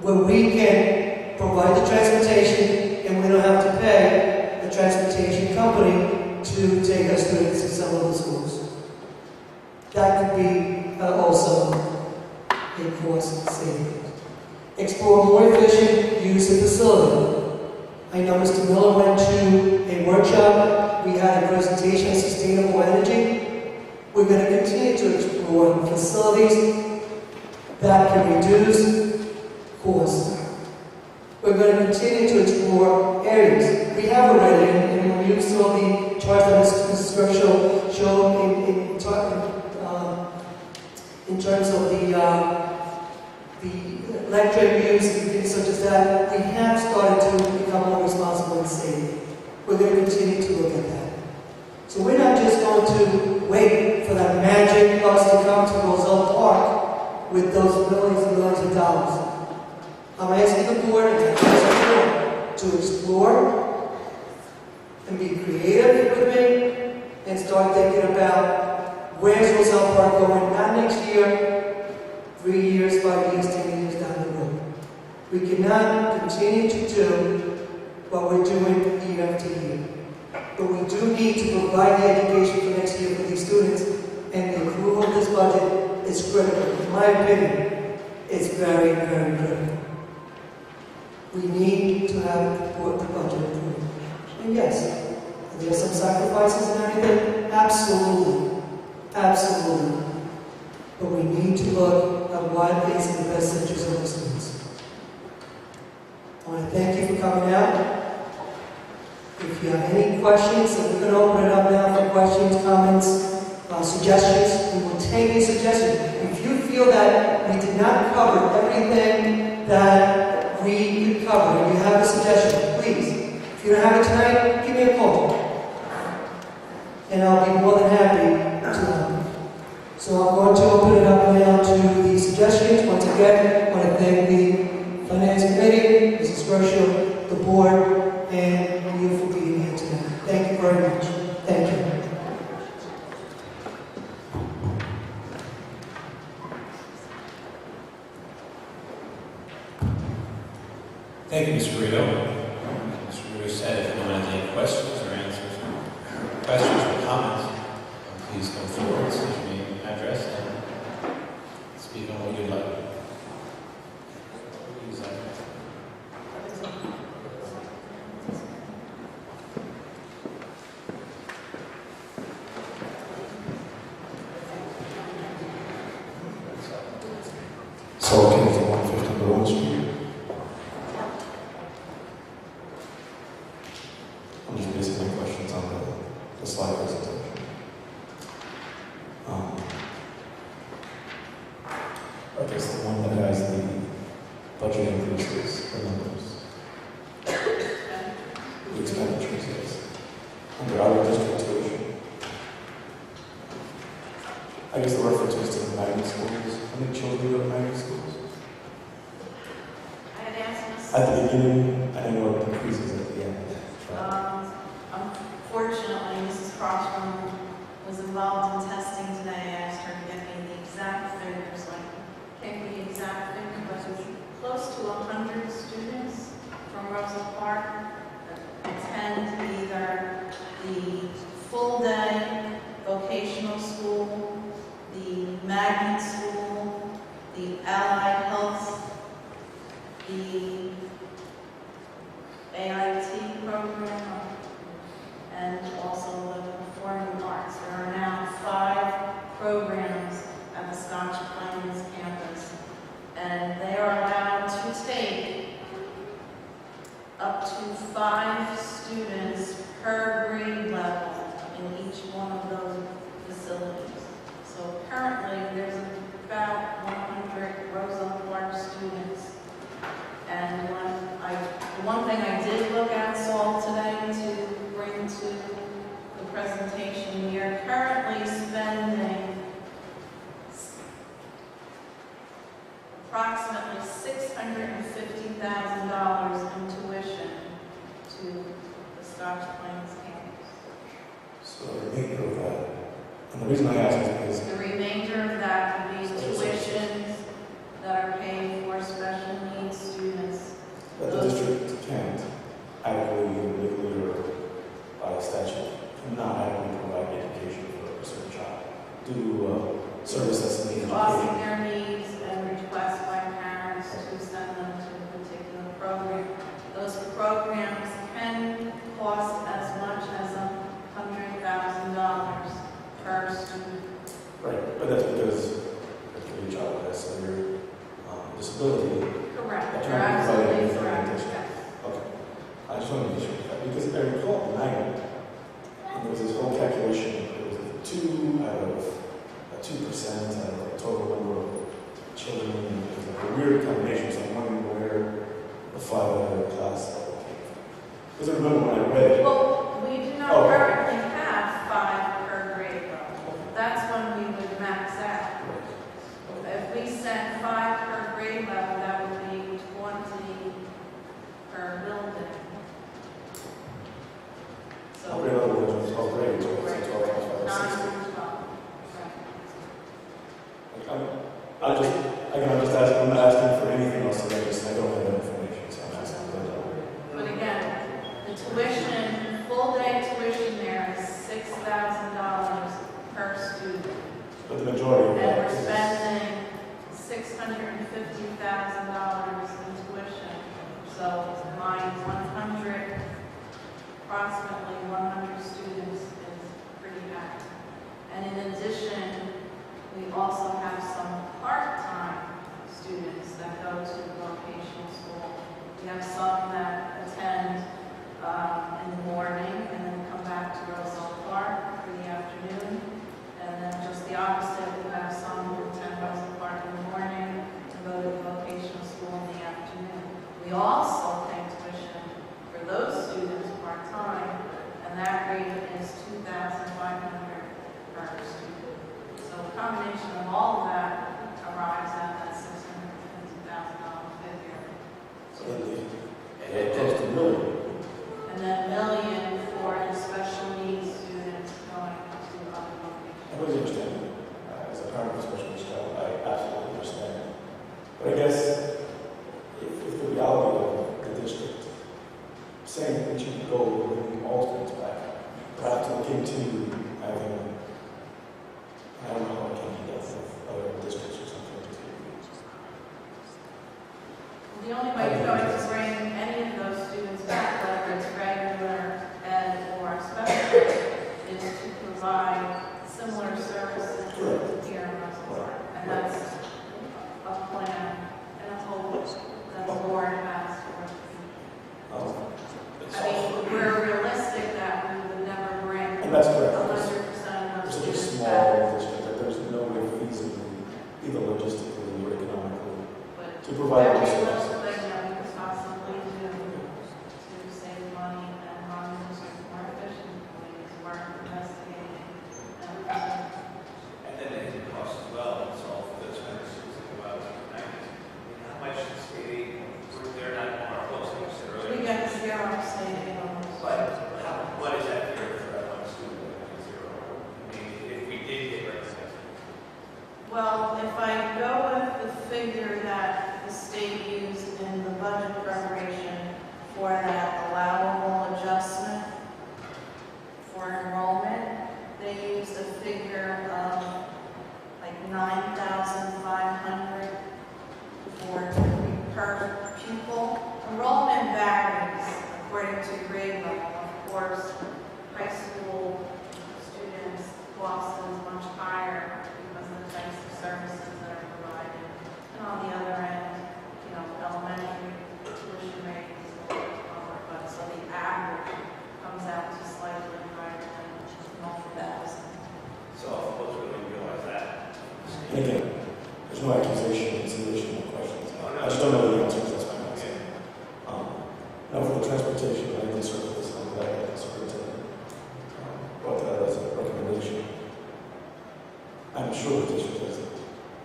where we can provide the transportation and we don't have to pay a transportation company to take our students to some of the schools. That could be also a cost saving. Explore more efficient use of facility. I know Mr. Miller went to a workshop. We had a presentation on sustainable energy. We're going to continue to explore facilities that can reduce costs. We're going to continue to explore areas. We have already, and when you saw the chart that Mrs. Gershel showed in terms of the electric use and things such as that, we have started to become more responsible and safe. We're going to continue to look at that. So we're not just going to wait for that magic bus to come to Roselle Park with those millions and millions of dollars. I'm asking the board and I'm asking the board to explore and be creative with me and start thinking about where's Roselle Park going, not next year, 3 years, 5 years, 10 years down the road. We cannot continue to do what we're doing year after year. But we do need to provide the education for next year for these students, and the approval of this budget is critical. In my opinion, it's very, very critical. We need to have the budget approved. And yes, are there some sacrifices and everything? Absolutely. Absolutely. But we need to look at what is in the best interest of the students. I want to thank you for coming out. If you have any questions, we're going to open it up now for questions, comments, suggestions. We will take any suggestions. If you feel that we did not cover everything that we could cover, and you have a suggestion, please. If you don't have it tonight, give me a call. And I'll be more than happy to help you. So I'm going to open it up now to the suggestions. Once again, again, I want to thank the Finance Committee, Mrs. Gresham, the board, and you for being here tonight. Thank you very much. Thank you. Thank you, Mr. Rito. Mr. Rito said if anyone has any questions or answers, questions or comments, please come forward, state your name and address, and speak on what you'd like. So, okay, it's 150 Broad Street. I'm just basing my questions on the slide presentation. I guess the one that has the budget increases, the numbers, the expenditures, yes. Under our district tuition. I guess the reference was to the magnet schools. How many children go to magnet schools? I had asked Ms. At the beginning, I didn't know what the increases at the end. Unfortunately, Mrs. Crosby was involved in testing today. I asked her to get me the exact figures, so I can't give you the exact figure, but it's close to 100 students from Roselle Park that attend either the full-day vocational school, the magnet school, the allied health, the AIT program, and also the performing arts. There are now 5 programs at the Scotch Plains campus, and they are allowed to take up to 5 students per grade level in each one of those facilities. So currently, there's about 100 Roselle Park students. And the one thing I did look at, Saul, today to bring to the presentation, we are currently spending approximately $650,000 in tuition to the Scotch Plains campus. So the remainder of that, and the reason I ask is because The remainder of that would be tuitions that are paid for special needs students. the district can't adequately, legally, or by statute, cannot adequately provide education for a certain child. Do service that's needed. Exhausting their needs and requests by parents to send them to a particular program. Those programs can cost as much as $100,000 per student. Right, but that's because your child has severe disability. Correct. That's You're right. absolutely Right. correct. Right. Yes. Okay. I just want to be sure of that because I recall the magnet, and there was this whole calculation. It was 2% out of the total number of children. It was like a weird combination, so I'm wondering where the 500 class level came from. Because I remember when I read it. Well, we do not Oh. currently have 5 per grade level. That's when we would max out. If we sent 5 per grade level, that would figure that the state used in the budget preparation for that allowable adjustment for enrollment. They used a figure of like 9,500 per pupil. Enrollment varies according to grade level. Of course, high school students' cost is much higher because of the types of services that are provided. And on the other end, elementary tuition rate is a little lower, but so the average comes out to slightly higher than multi-thousand. So all of us really realize that. And again, there's no accusation, it's additional questions. I just don't know the answers, that's my answer. Now for the transportation, I did circle this, I'm glad I circled it. Brought that as a recommendation. I'm sure the district has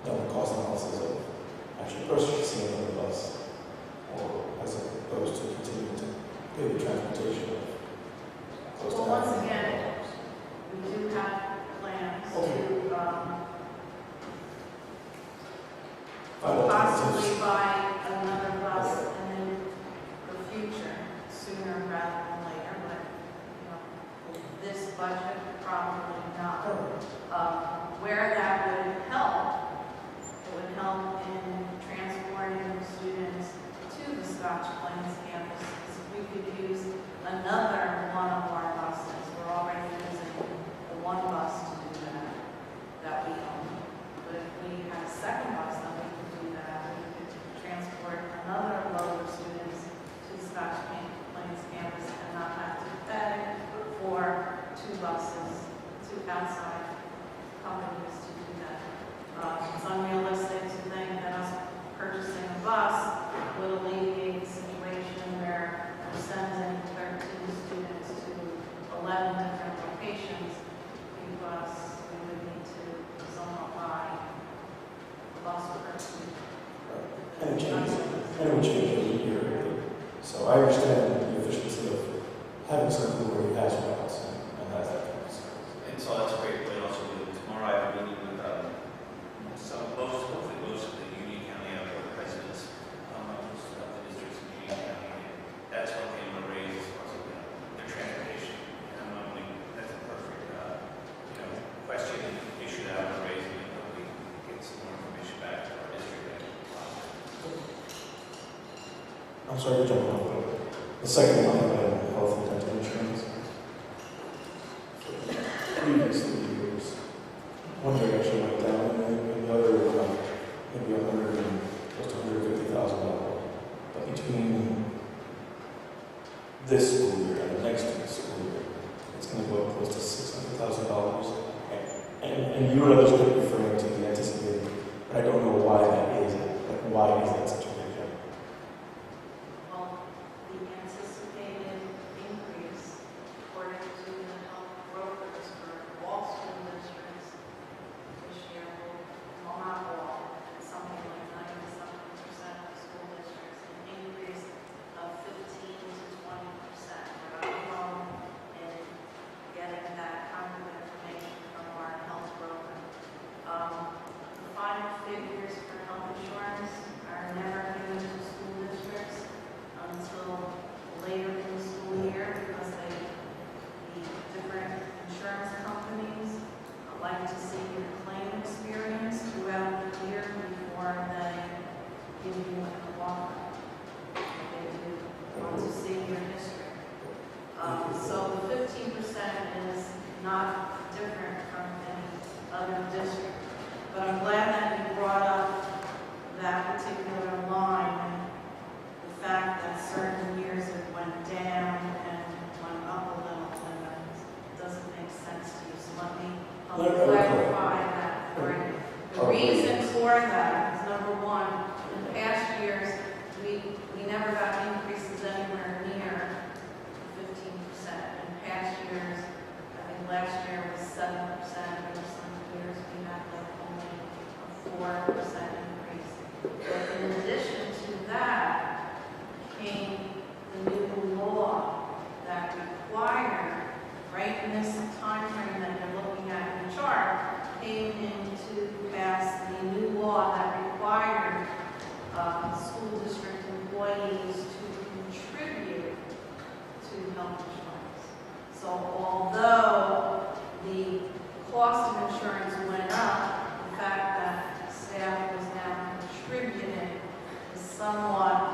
done a cost analysis of actually purchasing another bus, or as opposed to continuing to pay the transportation of close to Well, once $500,000. again, we do have plans Okay. to Final possibly alternatives. buy another bus in the future, sooner rather than later, but, this budget, probably not. Where that would help, it would help in transporting students to the Scotch Plains campus. If we could use another one of our buses, we're already using the one bus to do that we own. But if we had a second bus, then we could do that. We could transport another load of students to the Scotch Plains campus and not have to pay for two buses, two outside companies to do that. It's unrealistic to think that us purchasing a bus would alleviate the situation where we're sending 13 students to 11 different locations because we would need to somewhat buy a bus person. And it changes, and it would change every year. So I understand the efficiency of having something where it has routes and has that kind of service. And so that's a great point also. Tomorrow I have a meeting with most of the Union County presidents of the districts in Union County. And that's one thing I'm going to raise as far as their transportation. And I'm wondering, that's a perfect question and issue that I want to raise, and we get some more information back to our district. I'm sorry to jump off, but the second line item, health and dental insurance. Previously, it was one direction went down, and the other went up, maybe close to $150,000. But between this school year and the next school year, it's going to go up close to $600,000. And you and others could be referring to the anticipated, but I don't know why that is. Like, why is that such a big jump? Well, the anticipated increase, according to the health brokers for all school districts this year, well, not all, something like 97% of school districts, an increase of 15 to 20%. We're not alone in getting that kind of information from our health broker. The final figures for health insurance are never given to school districts until later in the school year because the different insurance companies like to see your claim experience throughout the year before they give you an offer. They do want to see your history. So the 15% is not different from any other district. But I'm glad that you brought up that particular line and the fact that certain years it went down and went up a little, and that doesn't make sense to you. So let me clarify that for you. The reason for that is, number one, in past years, we never got increases anywhere near 15%. In past years, I think last year was 7%, or some years we had like only a 4% increase. But in addition to that came the new law that required, right in this time frame that you're looking at in the chart, came into pass the new law that required cost of insurance went up, the fact that staff was now contributing is somewhat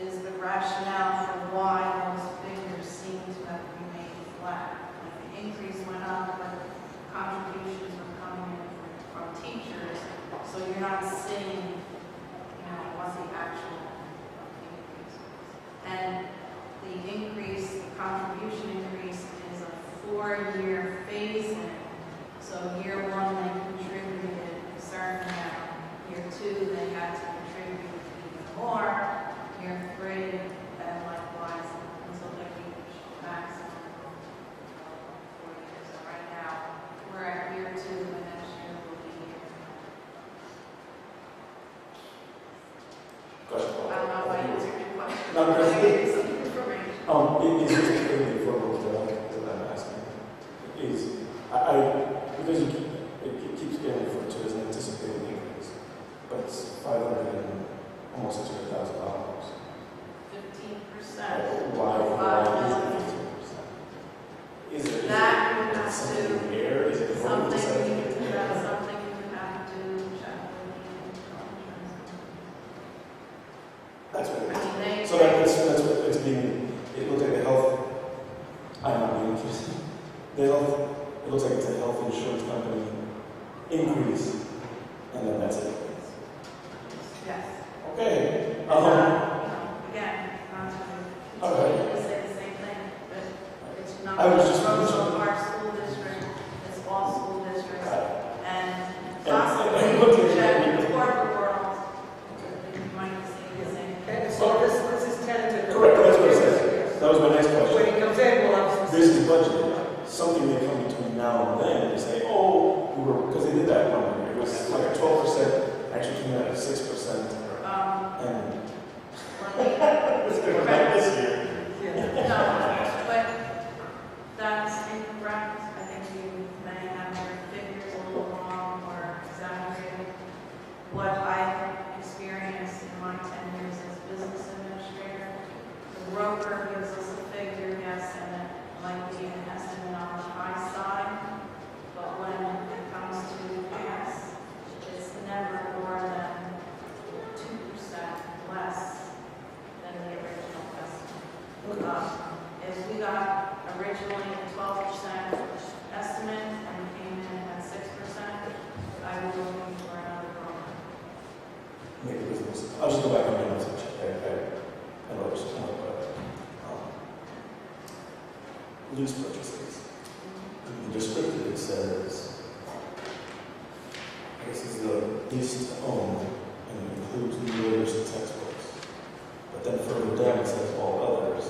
is the rationale for why those figures seem to have remained flat. Like the increase went up, but contributions were coming in from teachers, so you're not seeing, what's the actual increase. And the increase, the contribution increase is a 4-year phase-in. So year 1 they contributed a certain amount, year 2 they had to contribute even more, year 3 and likewise until they reach maximum 4 years. So right now we're at year 2 and next year will be year 3. Question. I don't know if I answered your question. No, but I gave you some information. Is this the affordable that I'm asking? Because it keeps getting referred to as an anticipated increase, but it's almost $600,000. 15%. Why $5 is million. it 15%? Is it That would have something to, here? Is it something affordable? you would have, something you would have to check with the insurance. That's what it is. I mean, So that's what it's being, it looks like a health, I'm not being interested. The health, it looks like it's a health insurance company increase, and then that's it. yes. Okay. Again, not to Okay. continue to say the same thing, but it's not I was just- Roselle Park School District, it's all school districts, and and possibly look at- check the corporate world, you might see the same thing. And so this is tentative. Correct, that's what it says. That was my next question. When he comes in, we'll have some. This is budget. Something may come between now and then and say, because they did that one year. It was like a 12%, actually came out at 6%. And it's going to come back this year. No, but that's incorrect. I think you may have your figures a little wrong or exaggerated. What I've experienced in my 10 years as business administrator, the broker gives us a figure, yes, and it might be an estimate on the high side, but when it comes to pass, it's never more than 2% less than the original estimate. If we got originally a 12% estimate and came in at 6%, I would be looking for another broker. Make a business. I'll just go back on my notes and check. I know there's some more, but lease purchases. In the descriptive it says, this is the lease to own and it includes new orders and textbooks. But then further down it says all others.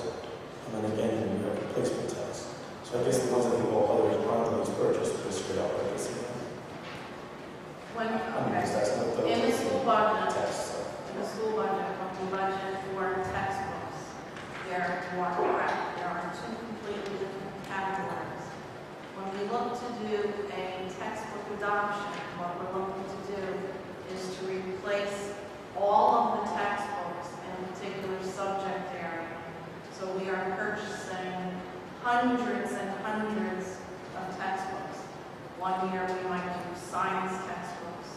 And then again you have replacement tests. So I guess the ones that do all others aren't the lease purchase, but straight out like this. When, Because okay, that's not the in the school budget, test. So. in the school budget, when we budget for textbooks, you are correct. There are 2 completely different categories. When we look to do a textbook adoption, what we're looking to do is to replace all of the textbooks in a particular subject area. So we are purchasing hundreds and hundreds of textbooks. One year we might do science textbooks.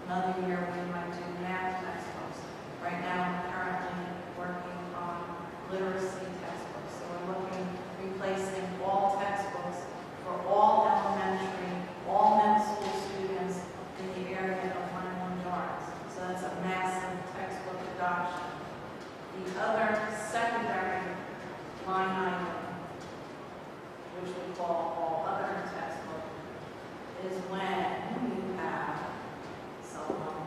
Another year we might do math textbooks. Right now I'm currently working on literacy textbooks. So we're looking, replacing all textbooks for all elementary, all middle school students in the area of language arts. So that's a massive textbook adoption. The other secondary line item, which we call all other textbook, is when you have someone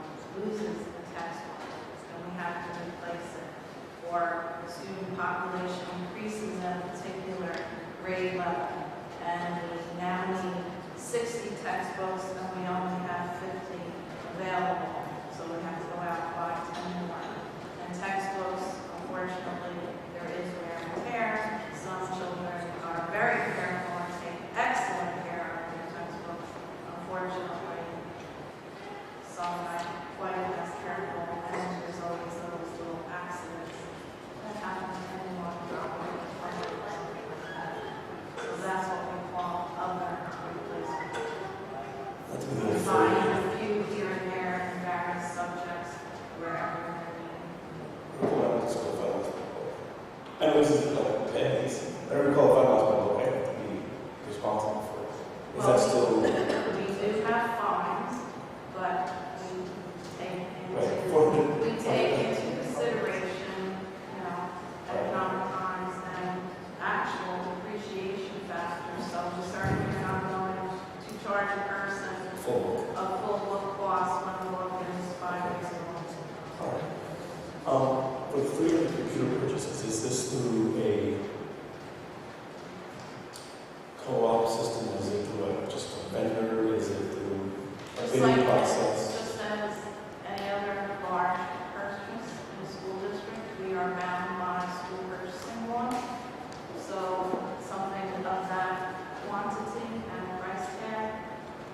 combining a few here and there in various subjects wherever they're needed. I know this is like pennies. I recall if I lost my book, I have to be responsible for it. Is that still? We do have fines, but we take into consideration, economic times and actual depreciation factors. So we're certainly not going to charge a person Full. a full book cost when the book is 5 years old. All right. For the free computer purchases, is this through a co-op system? Is it through just a vendor? Is it through a Just bidding like process? just as any other large purchase in the school district, we are bound by school purchasing law. So something of that quantity and price tag,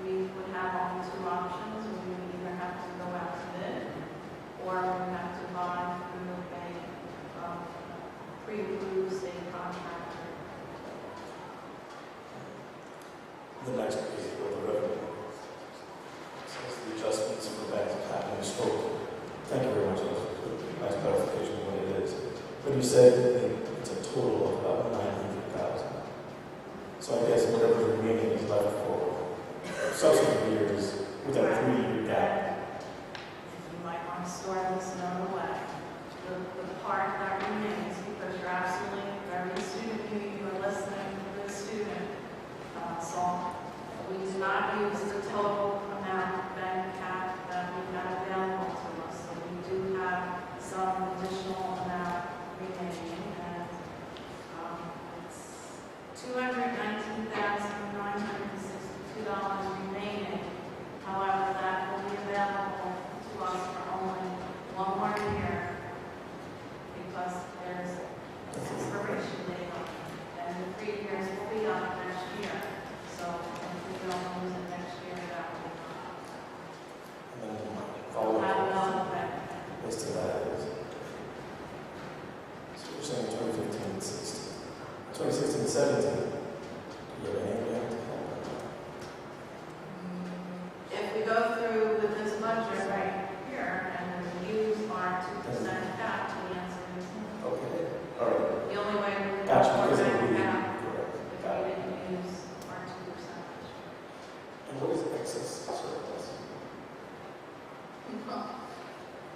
we would have only two options. We would either have to go out to bid, or we would have to buy through a pre-approved state contractor. The next page for the revenue. Says the adjustments for that capital scope. Thank you very much. That's a nice clarification of what it is. But you said it's a total of about 900,000. So I guess whatever the remaining is left for subsequent years with that 3-year gap. You might want to store this another way. The part that remains, because you're absolutely very student, you are listening to the student. So we do not use the total amount of bank cap that we've got available to us. So we do have some additional amount remaining, and it's $219,962 remaining. However, that will be available to us for only 1 more year because there's an expiration date on it. And the 3 years will be up next year. So if we don't lose it next year, that will be fine. And then We'll have follow another bank. list of that is. So we're saying 2015 and 16. 2016 and 17. Do you have any idea? If we go through with this budget right here and we use our 2% cap, the answer is no. Okay. All right. The only way we would Gotcha. afford Because it that would be cap correct. if Got we it. didn't use our 2%. And what is excess surplus?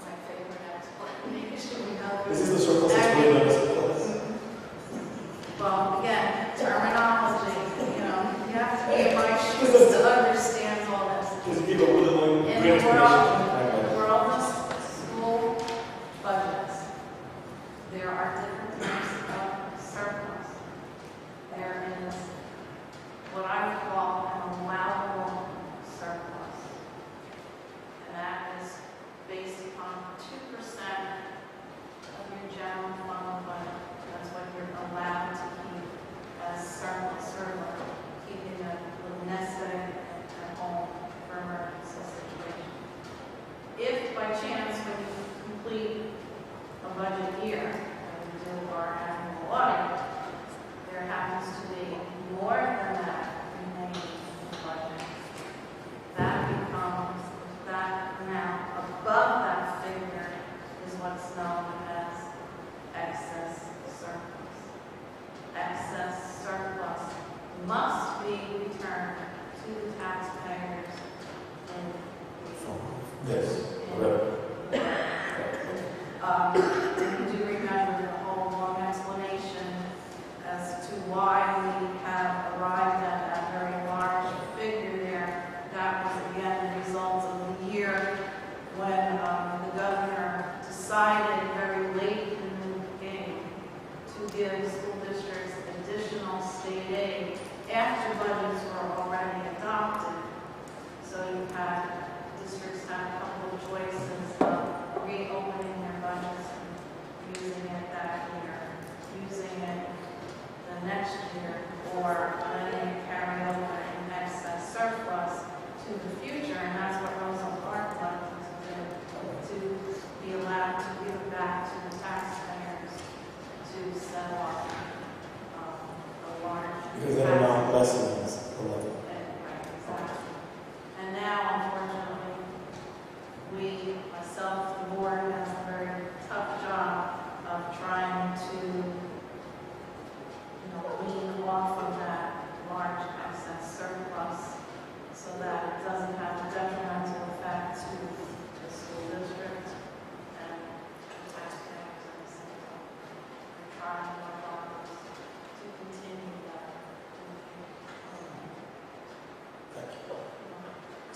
My favorite explanation. We know Is this the surplus that's really not a surplus? Well, again, terminology, you have to be in my shoes to understand all this. Because people really want In great the information. world of school budgets, there are different types of surplus. There is what I would call an allowable surplus. And that is based upon 2% of your general fund budget. That's what you're allowed to keep as surplus, keeping the nest egg at home for emergency situations.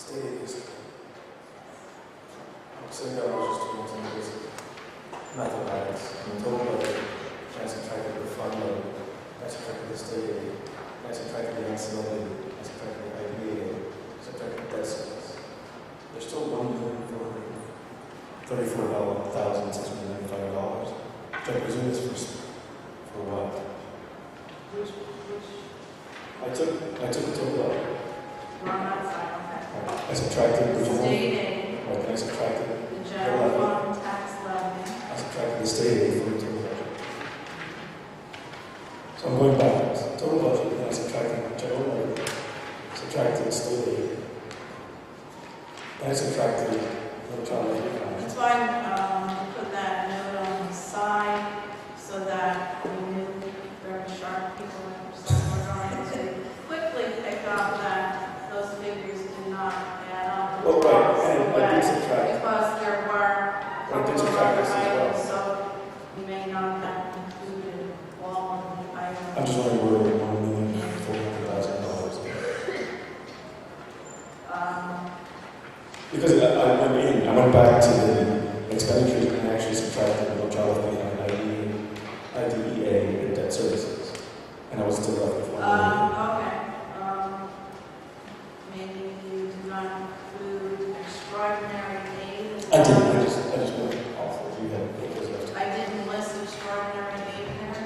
state aid is, I'm sitting there, I was just doing some basic mathematics, and the total budget, I subtracted the fund load, I subtracted the state aid, I subtracted the ancillary, I subtracted the IDA, I subtracted debt service. There's still $1,034,695, which I presume is for what? Which, I took the total out. we're on that side, okay. I subtracted the general, State aid, right, I subtracted, the general fund tax levy. I subtracted the state aid from the total budget. So I'm going backwards. Total budget, then I subtracted general levy, subtracted state aid, and I subtracted the child levy. It's fine, put that note on the side so that we knew very sharp people were going to quickly pick up that those figures did not add up. Well, right, and I did subtract. Because there were a I couple did of subtract other this as well. items, so we may not have included all of the items. I'm just wondering where we're $1,400,000. Because I went back to the expenditures and actually subtracted the child levy and IDEA and debt services. And I was still left with $1 million. Okay. Maybe you did not include extraordinary aid. I didn't, I just went off what you had because of, I didn't list extraordinary aid there.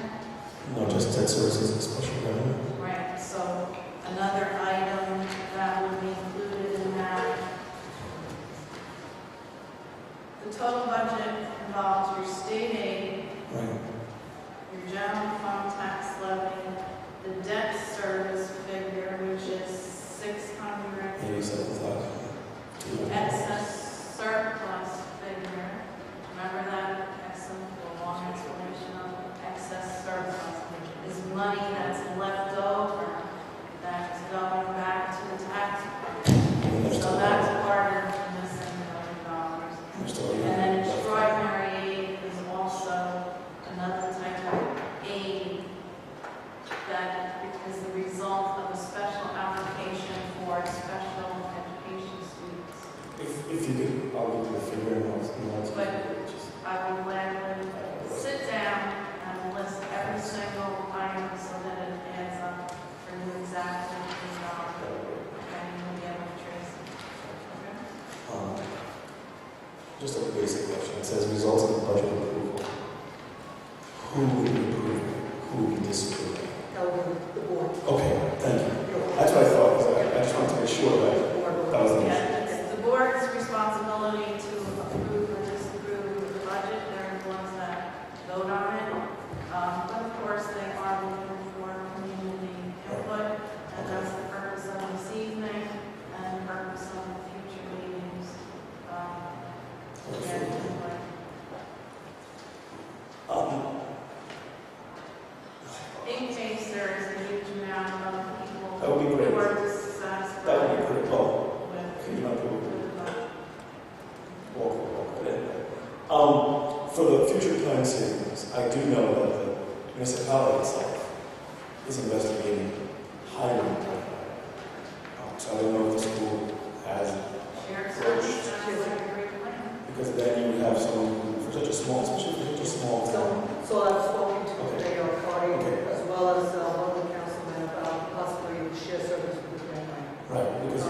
no, just debt services and special revenue. Right, so another item that would be included in that. The total budget involves your state aid, Right. your general fund tax levy, the debt service figure, which is 600, 87,000. excess surplus figure. Remember that excellent, long explanation of excess surplus is money that's left over that's going back to the taxpayer. So that's part of the missing $1 million. And then extraordinary aid is also another type of aid that is the result of a special application for special education students. If you could, I'll give you the figure and I'll But I would gladly sit down and list every single item so that it adds up for you exactly $3. And you'll be able to trace it. Okay? Just a basic question. It says results of the budget approval. Who would be approving? Who would be disapproving? The board. Okay, thank you. That's what I thought, because I just wanted to make sure that that was the issue. Yeah, it's the board's responsibility to approve or disapprove the budget. They're the ones that vote on it. But of course, they are looking for community input, and that's the purpose of this evening and the purpose of the future meetings. Yeah, anyway. In case there is a huge amount of people That would be great. who are dissatisfied That would be pretty cool. with Could you not do the budget. walk it anyway. For the future plan savings, I do know that the municipality itself is investigating hiring. So I don't know if the school has, Shared service sounds like a great plan. because then you would have someone who, for such a small, especially for such a small town. So I've spoken to Okay. Mayor Carty Okay. as well as one of the councilmen about possibly share service with the grant money. Right, because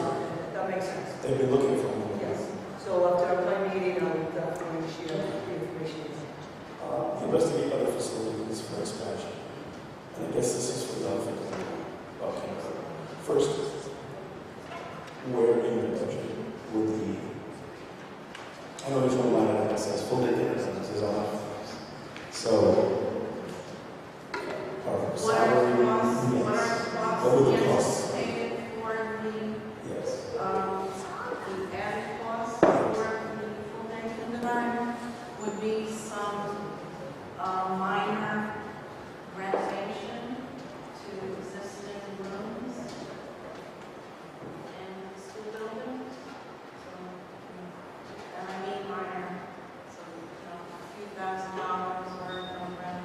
That makes sense. they've been looking for one. Yes. So after our plan meeting, I will definitely share the information. Investigate other facilities for expansion. And I guess this is for the outfit. Okay. First, where in the budget would the, I know there's one line item that says full day dinner services on it. So, our What are the salary, costs, yes. what are the What would the costs? anticipated for Yes. the added costs for the full day kindergarten would be some minor renovation to existing rooms in the school building. So, and I mean minor, so, a few $1,000s worth of renovation.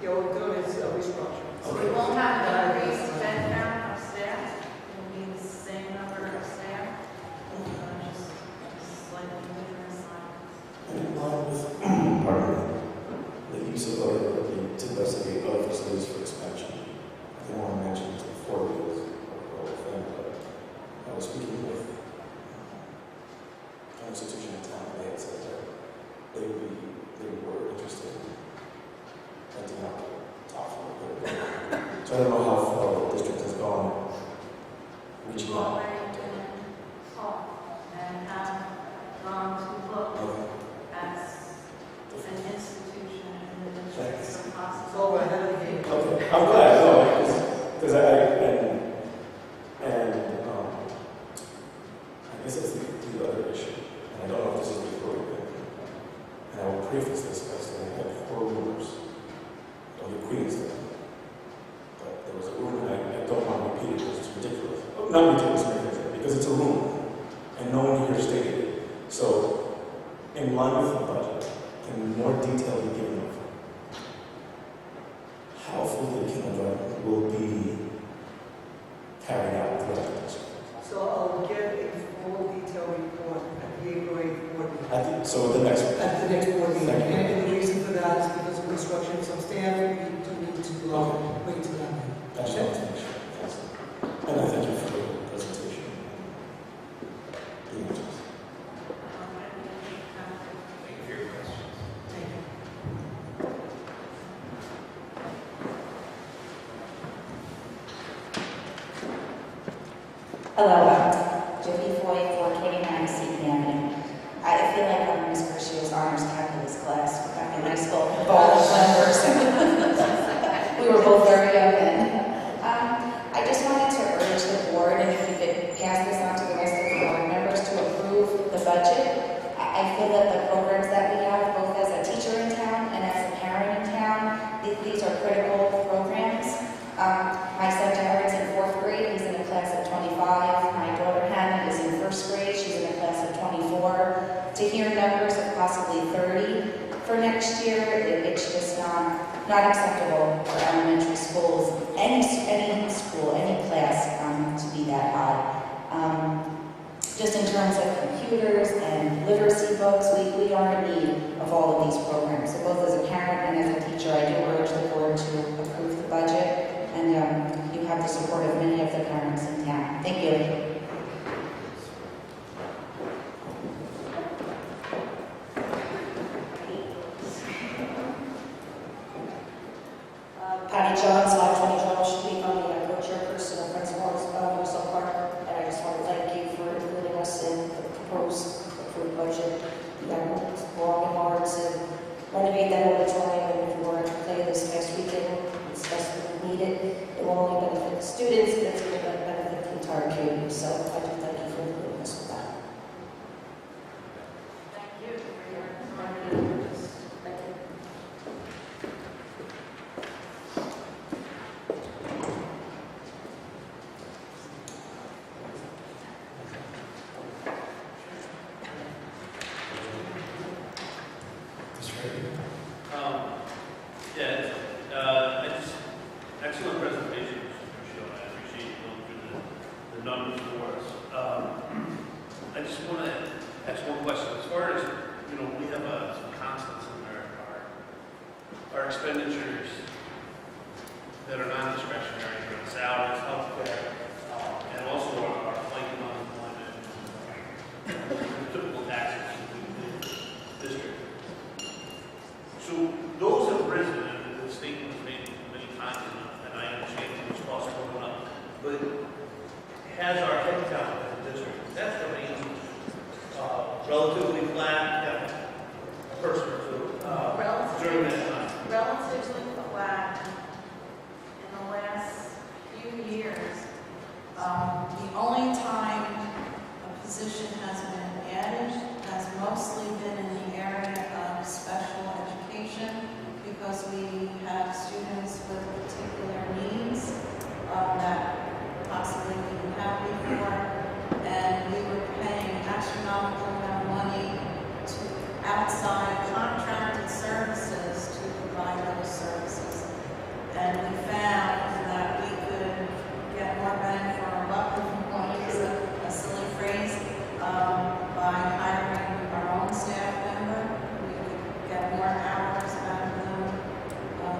Yeah, what we're doing is restructure. So we won't have an increased bed count of staff, it will be the same number of staff, just slightly different assignments. And in line with, pardon me, the use of other, to investigate other facilities for expansion. I didn't want to mention it before we was a whole thing, but I was speaking with an institution in town, and they had said that they were interested in renting out the top floor. So I don't know how far the district has gone reaching We've out. already been taught and have gone to look Okay. as an institution in the district for So possible. we're ahead of the game. Okay, I'm glad, no, because I guess that's the other issue, and I don't know if this is the appropriate, and I will preface this by saying I had 4 rumors of the Queen's Day, but there was a rumor, and I don't want to repeat it because it's ridiculous. Not ridiculous, because it's a rumor, and no one here stated it. So, in line with the budget, can more detail be given of how fully kindergarten will be carried out throughout the district? So I'll get a full detailed report at the April 8th board meeting. I think, so the next one. At the next board meeting. Thank you. And the reason for that is because of restructuring some staff, we do need to wait till that meeting. I just wanted to make sure. Yes. And I thank you for the presentation. The answers. Thank you for your questions. Thank you. Hello, Jody Foy, 429 Seton Avenue. I feel like I'm in Miss Garcia's honors calculus class back in high school. Ball and one person. We were both very young then. I just wanted to urge the board, and if you could pass this on to the rest of the board members, to approve the budget. I feel that the programs that we have, both as a teacher in town and as a parent in town, these are critical programs. My son Jared's in 4th grade, he's in a class of 25. My daughter Hannah is in 1st grade, she's in a class of 24. To hear numbers of possibly 30 for next year, it's just not acceptable for elementary schools, any school, any class to be that high. Just in terms of computers and literacy books, we are in need of all of these programs. So both as a parent and as a teacher, I do urge the board to approve the budget. And you have the support of many of the parents in town. Thank you. Patty Johns, 520 Journal Street. I'm the co-chairperson of Principals of Roselle Park, and I just want to thank you for including us in the proposed approved budget. It's long and hard to renovate that auditorium, and if you were to play this past weekend, it's desperately needed. It will only benefit the students, but it's going to benefit the entire community. So I do thank you for including us with that. Thank you for your informative. Thank you. Excellent presentation, Mr. Michelle. I appreciate you going through the numbers for us. I just want to ask one question. As far as, we have some constants in our expenditures that are non-discretionary, for salaries, healthcare, and also our flanking unemployment, typical taxes in the district. So those have risen, and the statement was made many times, and I understand these costs are going up. But has our headcount in the district, that's the main relatively flat, a person or two during that time? Relatively flat in the last few years. The only time a position has been added has mostly been in the area of special education, because we have students with particular needs that possibly we didn't have before, and we were paying astronomical amount of money to outside contracted services to provide those services. and we found that we could get more bang for our buck, if you want to use a silly phrase, by hiring our own staff member. We could get more hours out of them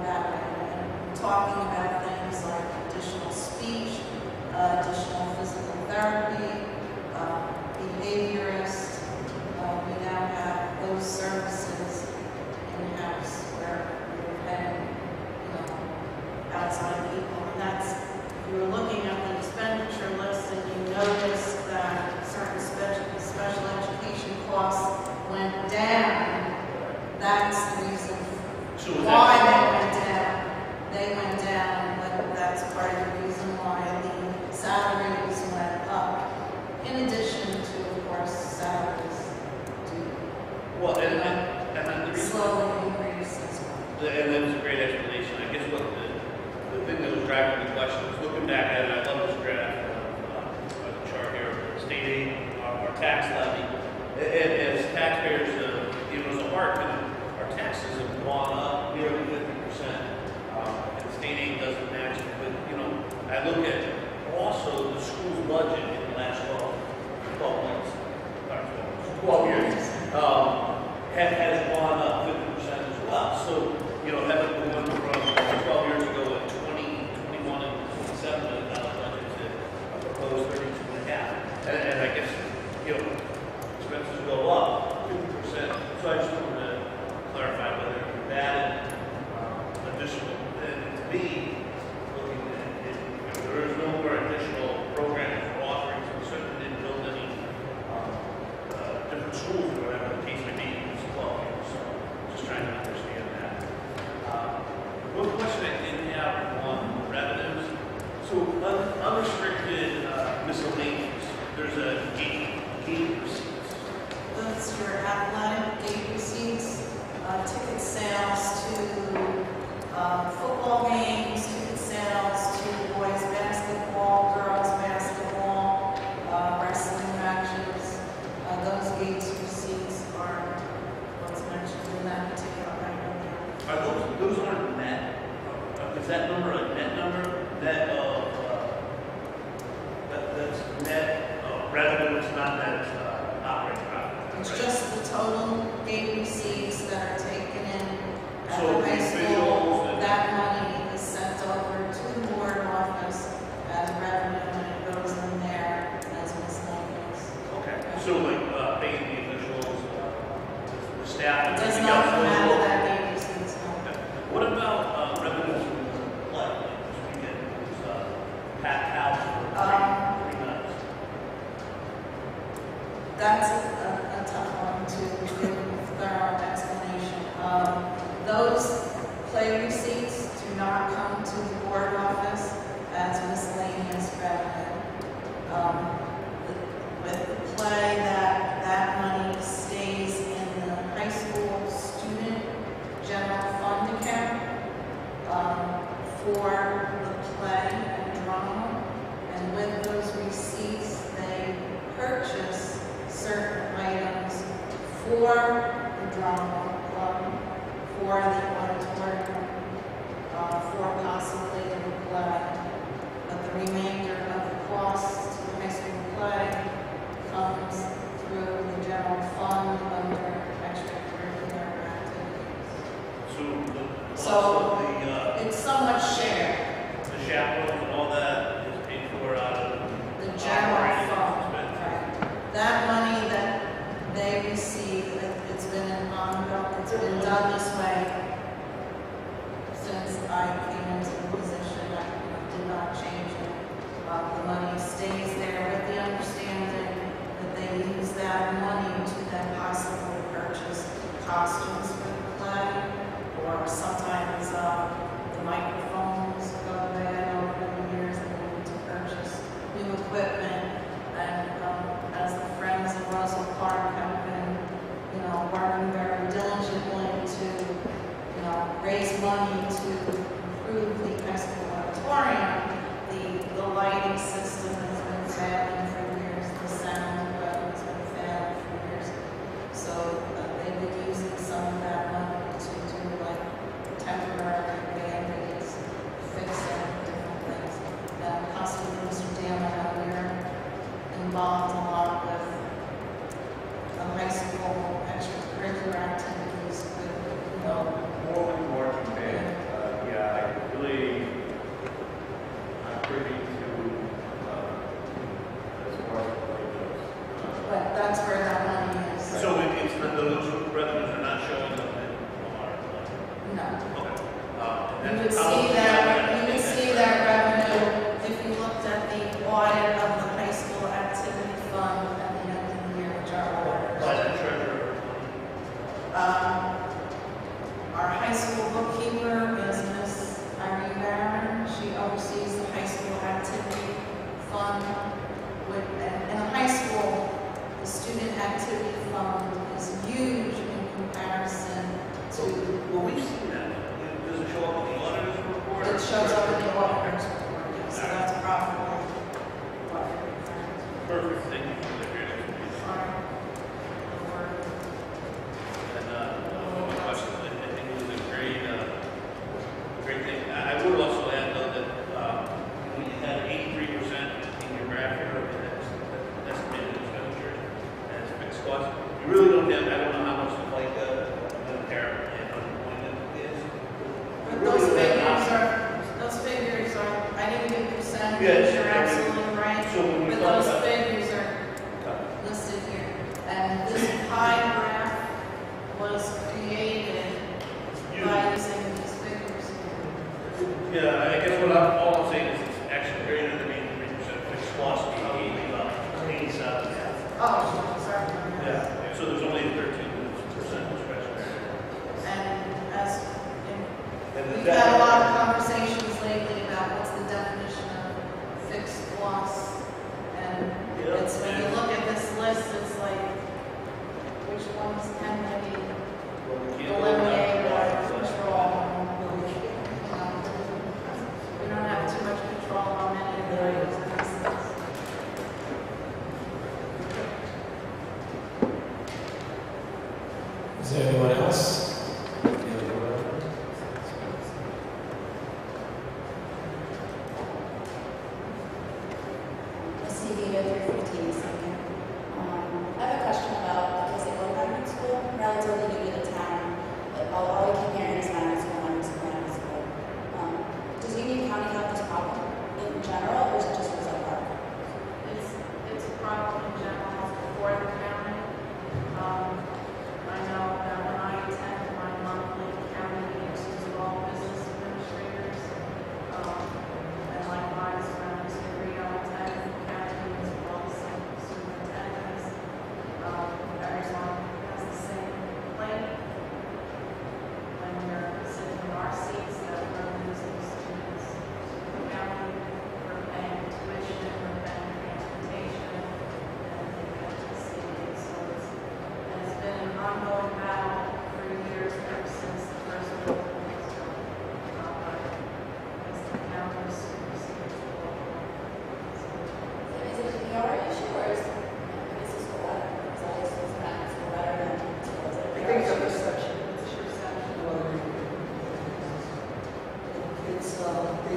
that way. And talking about things like additional speech, additional physical therapy, behaviorist. We now have those services in-house where we're paying, outside people. And that's, if you were looking at the expenditure list and you notice that certain special education costs went down, that's the reason So was why that, they went down, but that's part of the reason why the salaries went up. In addition to, of course, salaries well, and the do reason, slowly increase as well. and that was a great explanation. I guess what the thing that was driving the question was looking back at it, I love this graph, the chart here, state aid, our tax levy. And as taxpayers, as a heart, our taxes have gone up nearly 50%. And state aid doesn't match it. But, I look at also the school's budget in the last 12 months, 12 years, has gone up 50% as well. So, having gone from 12 years ago at 20, 21, and $27 million budget to a proposed 32.5. And I guess, expenses go up 50%. So I just wanted to clarify whether you've added additional, and to me, looking at it, there is no more additional programs or offerings, and certainly didn't build any different schools or whatever the case may be in this 12 years. So just trying to understand that. One question I did have on revenues. So unrestricted miscellaneous, there's a gate receipts. Those your athletic gate receipts, ticket sales to football games, ticket sales to boys basketball, girls basketball, wrestling matches. Those gate receipts are what's mentioned in that particular item. Are those aren't net? Is that number a net number? Net of that's net revenue. It's not net operating profit. It's just the total gate receipts that are taken in at So the high the school. officials and- That money is sent over to the board office as revenue, and it goes in there as miscellaneous. Okay. So like paying the officials, the staff. It and does everything not else come goes out of over. that gate receipts, no. Okay. What about revenues from play? Like this weekend, it was packed house for three nights. That's a tough one to give a thorough explanation. Those play receipts do not come to the board office as miscellaneous revenue. With the play, that money stays in the high school student general fund account for the play and drama. And with those receipts, they purchase certain items for the drama club, for the auditorium, for possibly the play. But the remainder of the cost to the high school play comes through the general fund under extracurricular activities. So So the it's somewhat shared. the chaperones and all that is paid for out of The general operating fund, expenses. right. That money that they receive, it's been an ongoing, it's been done this way You would see that revenue if you looked at the audit of the high school activity fund at the end of the year, which are auditors. Budget treasurer. Our high school bookkeeper is Miss Irene Barron. She oversees the high school activity fund. In the high school, the student activity fund is huge in comparison to, Well, we've seen that. Does it show up in the auditor's report? it shows up in the auditor's report, so that's probably what you're referring to. Perfect, thank you for the great explanation. Sorry. And one more question, I think it was a great thing. I would also add though that when you had 83% in your graph here, that's estimated expenditure as fixed costs. You really don't have, I don't know how much like the parent and unemployment is. But those figures are, I didn't give percentages, Yes. you're absolutely right. So when we But talk those about, figures are listed here. And this pie graph was created by using these figures here. yeah, I guess all I'm saying is it's actually greater than 83% fixed cost, the 87. Oh, sorry. Yeah, so there's only 13% discretionary. And as, And the we've had a lot of conversations lately about what's the definition of fixed loss. And it's, when you look at this list, it's like, which ones can be eliminated or control. We don't have too much control on any of the items in this list. Is there anyone else? CV 315 second. I have a question about the physical magnet school, relatively new to the town. All we keep hearing is magnet school, magnet school, magnet school. Does Union County have this problem in general, or is it just Roselle Park? It's a problem in general for the county. I know that when I attend my monthly county meetings with all business administrators, and likewise when Mr. Rio attends the county meetings with all the superintendents, everyone has the same complaint. When we're sitting in our seats, that we're losing students to the county, we're paying tuition, we're paying transportation, and they get to see it. So it's been an ongoing battle for years, ever since the first building was built. As the county is superseded the local. Is it a PR issue, or is this school better? Because I guess it's magnet school better than schools. I think it's a perception. It's a perception.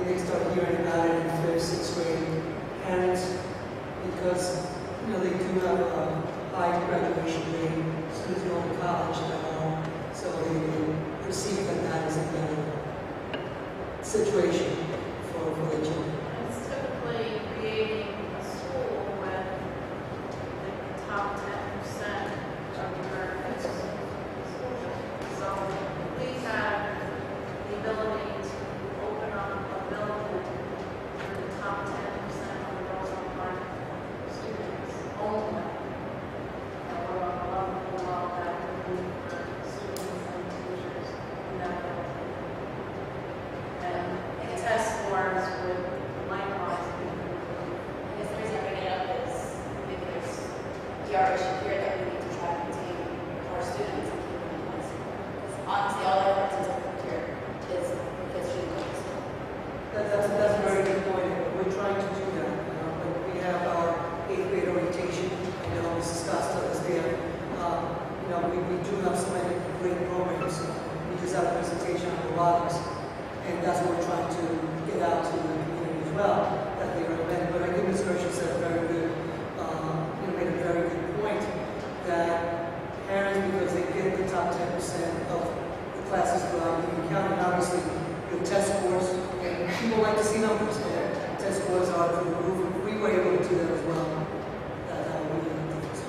They start hearing about it in fifth, sixth grade, parents, because, they do have a high graduation rate, students going to college now, so they perceive that is a better situation for the children. It's typically creating a school with the top 10% of American schools. So we have the ability to open up a building for the top 10% of the Roselle Park students only. And we're on a level below that would be for students and teachers in that building. And test scores would likewise be. I guess the reason I bring it up is maybe there's a PR issue here that we need to try to contain our students and keep them in high school. Because honestly, all our efforts here is because students go to school. That's a very good point. We're trying to do that. When we have our eighth grade orientation, I know Mrs. Costa is there. We do have so many great programs. We just had a presentation on robotics, and that's what we're trying to get out to the community as well, that they recommend. But I think Ms. Gershon said a very good, made a very good point that parents, because they get the top 10% of the classes throughout Union County, and obviously your test scores, and people like to see numbers, and test scores are through the roof, and we were able to do that as well. We did so.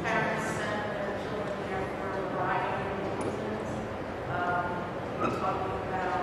Parents send their children there for a variety of reasons. We're talking about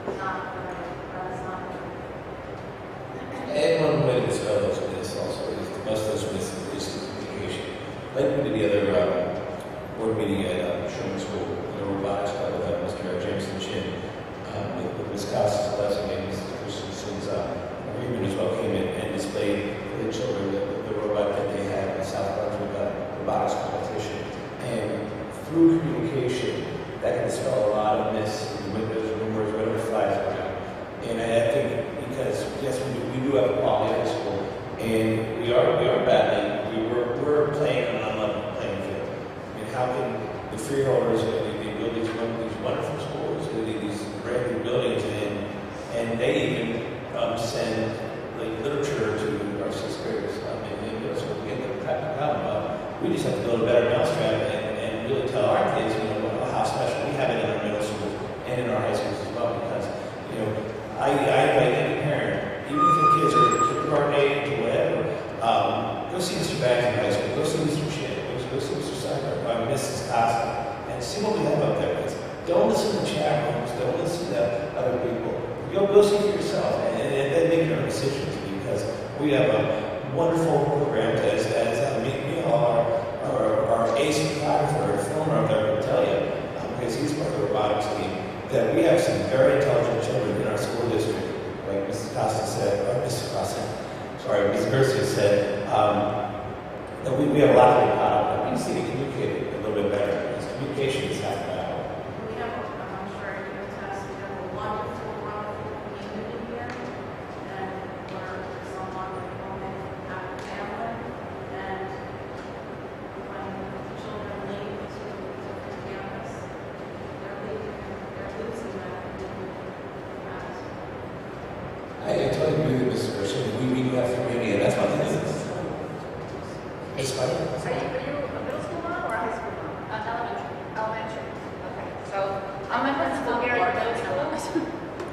And one way to dispel those myths also is to bust those myths is communication. Like we did the other board meeting at Sherman School, the robotics club with Mr. Jameson Chin, with Ms. Costas' blessing and Mrs. Christensen's agreement as well came in and displayed for the children the robot that they had in the South Brunswick robotics competition. And through communication, that can dispel a lot of myths, windows, rumors, whatever flies around. And I think because, yes, we do have a quality high school, and we are battling, we're playing on an unlevel playing field. I mean, how can the freeholders, they build these wonderful schools, these brand new buildings, and they even send like literature to our sixth graders. And so we get the problem. We just have to build a better mousetrap and really tell our kids, how special we have it in our middle schools and in our high schools as well. Because, I invite any parent, even if your kids are kindergarten age or whatever, go see Mr. Bags in high school, go see Mr. Chin, go see Mr. Seibert, Mrs. Costa, and see what we have up there. Don't listen to chat rooms, don't listen to other people. Go see for yourself and then make your own decisions, because we have a wonderful program as me, our ace photographer and filmer up there will tell you, because he's part of the robotics team, that we have some very intelligent children in our school district, like Mrs. Costa said, or Mrs. Costa, sorry, Mrs. Garcia said, that we have a lot to be proud of. We just need to communicate a little bit better, because communication is half the battle. We have, I'm sure you can attest, we have a wonderful community here, and we're someone woman out of family, and when the children leave to different campus, they're losing that community. I totally agree with Mrs. Gershon. We do have community, and that's one thing. It's funny. Are you a middle school mom or a high school mom? Elementary. Okay. So I'm the principal here at the middle school.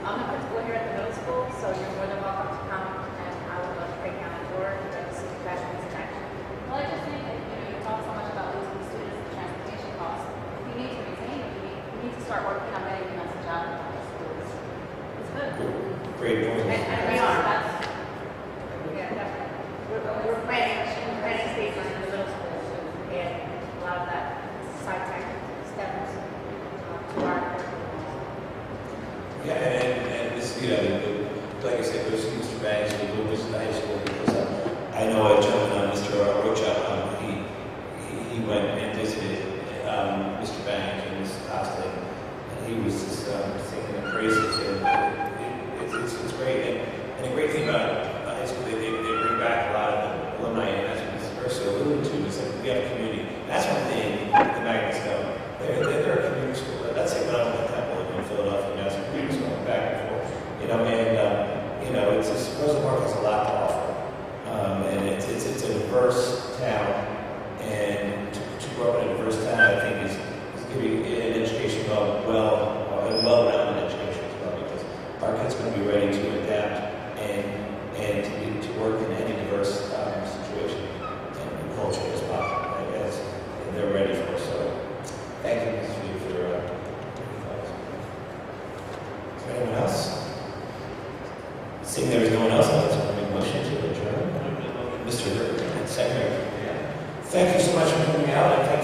I'm the principal here at the middle school, so you're more than welcome to come, and I would love to break down the door and get to see the classrooms in action. Well, I just think that, you talk so much about losing students and transportation costs. If you need to retain them, you need to start working on getting the message out in the schools. It's good. Great point. And we are. That's- Yeah, definitely. We're planning spaces in the middle school to add a lot of that side tech steps to our curriculum. Yeah, and this, like I said, goes to Mr. Banks, we go visit the high school, because I know a gentleman, Mr. Rocha, he went and visited Mr. Banks and Mrs. Costa, and he was just singing the praises, and it's great. And the great thing about high school, they bring back a lot of the alumni, and that's what Mrs. Urso alluded to, is that we have a community. That's one thing the magnets know. They're a community school. That's like when I went to Temple in Philadelphia, it's a community school, back and forth. It's just, Roselle Park has a lot to offer. And it's a diverse town, and to grow up in a diverse town, I think is giving an education a well-rounded education as well, because our kids are going to be ready to adapt and to work in any diverse situation and culture as possible, right, as they're ready for. So, thank you, Mrs. Reed, for your thoughts. Is there anyone else? Seeing there is no one else, I'd like to make a motion to adjourn. Mr. Secretary. Thank you so much for coming out, and thank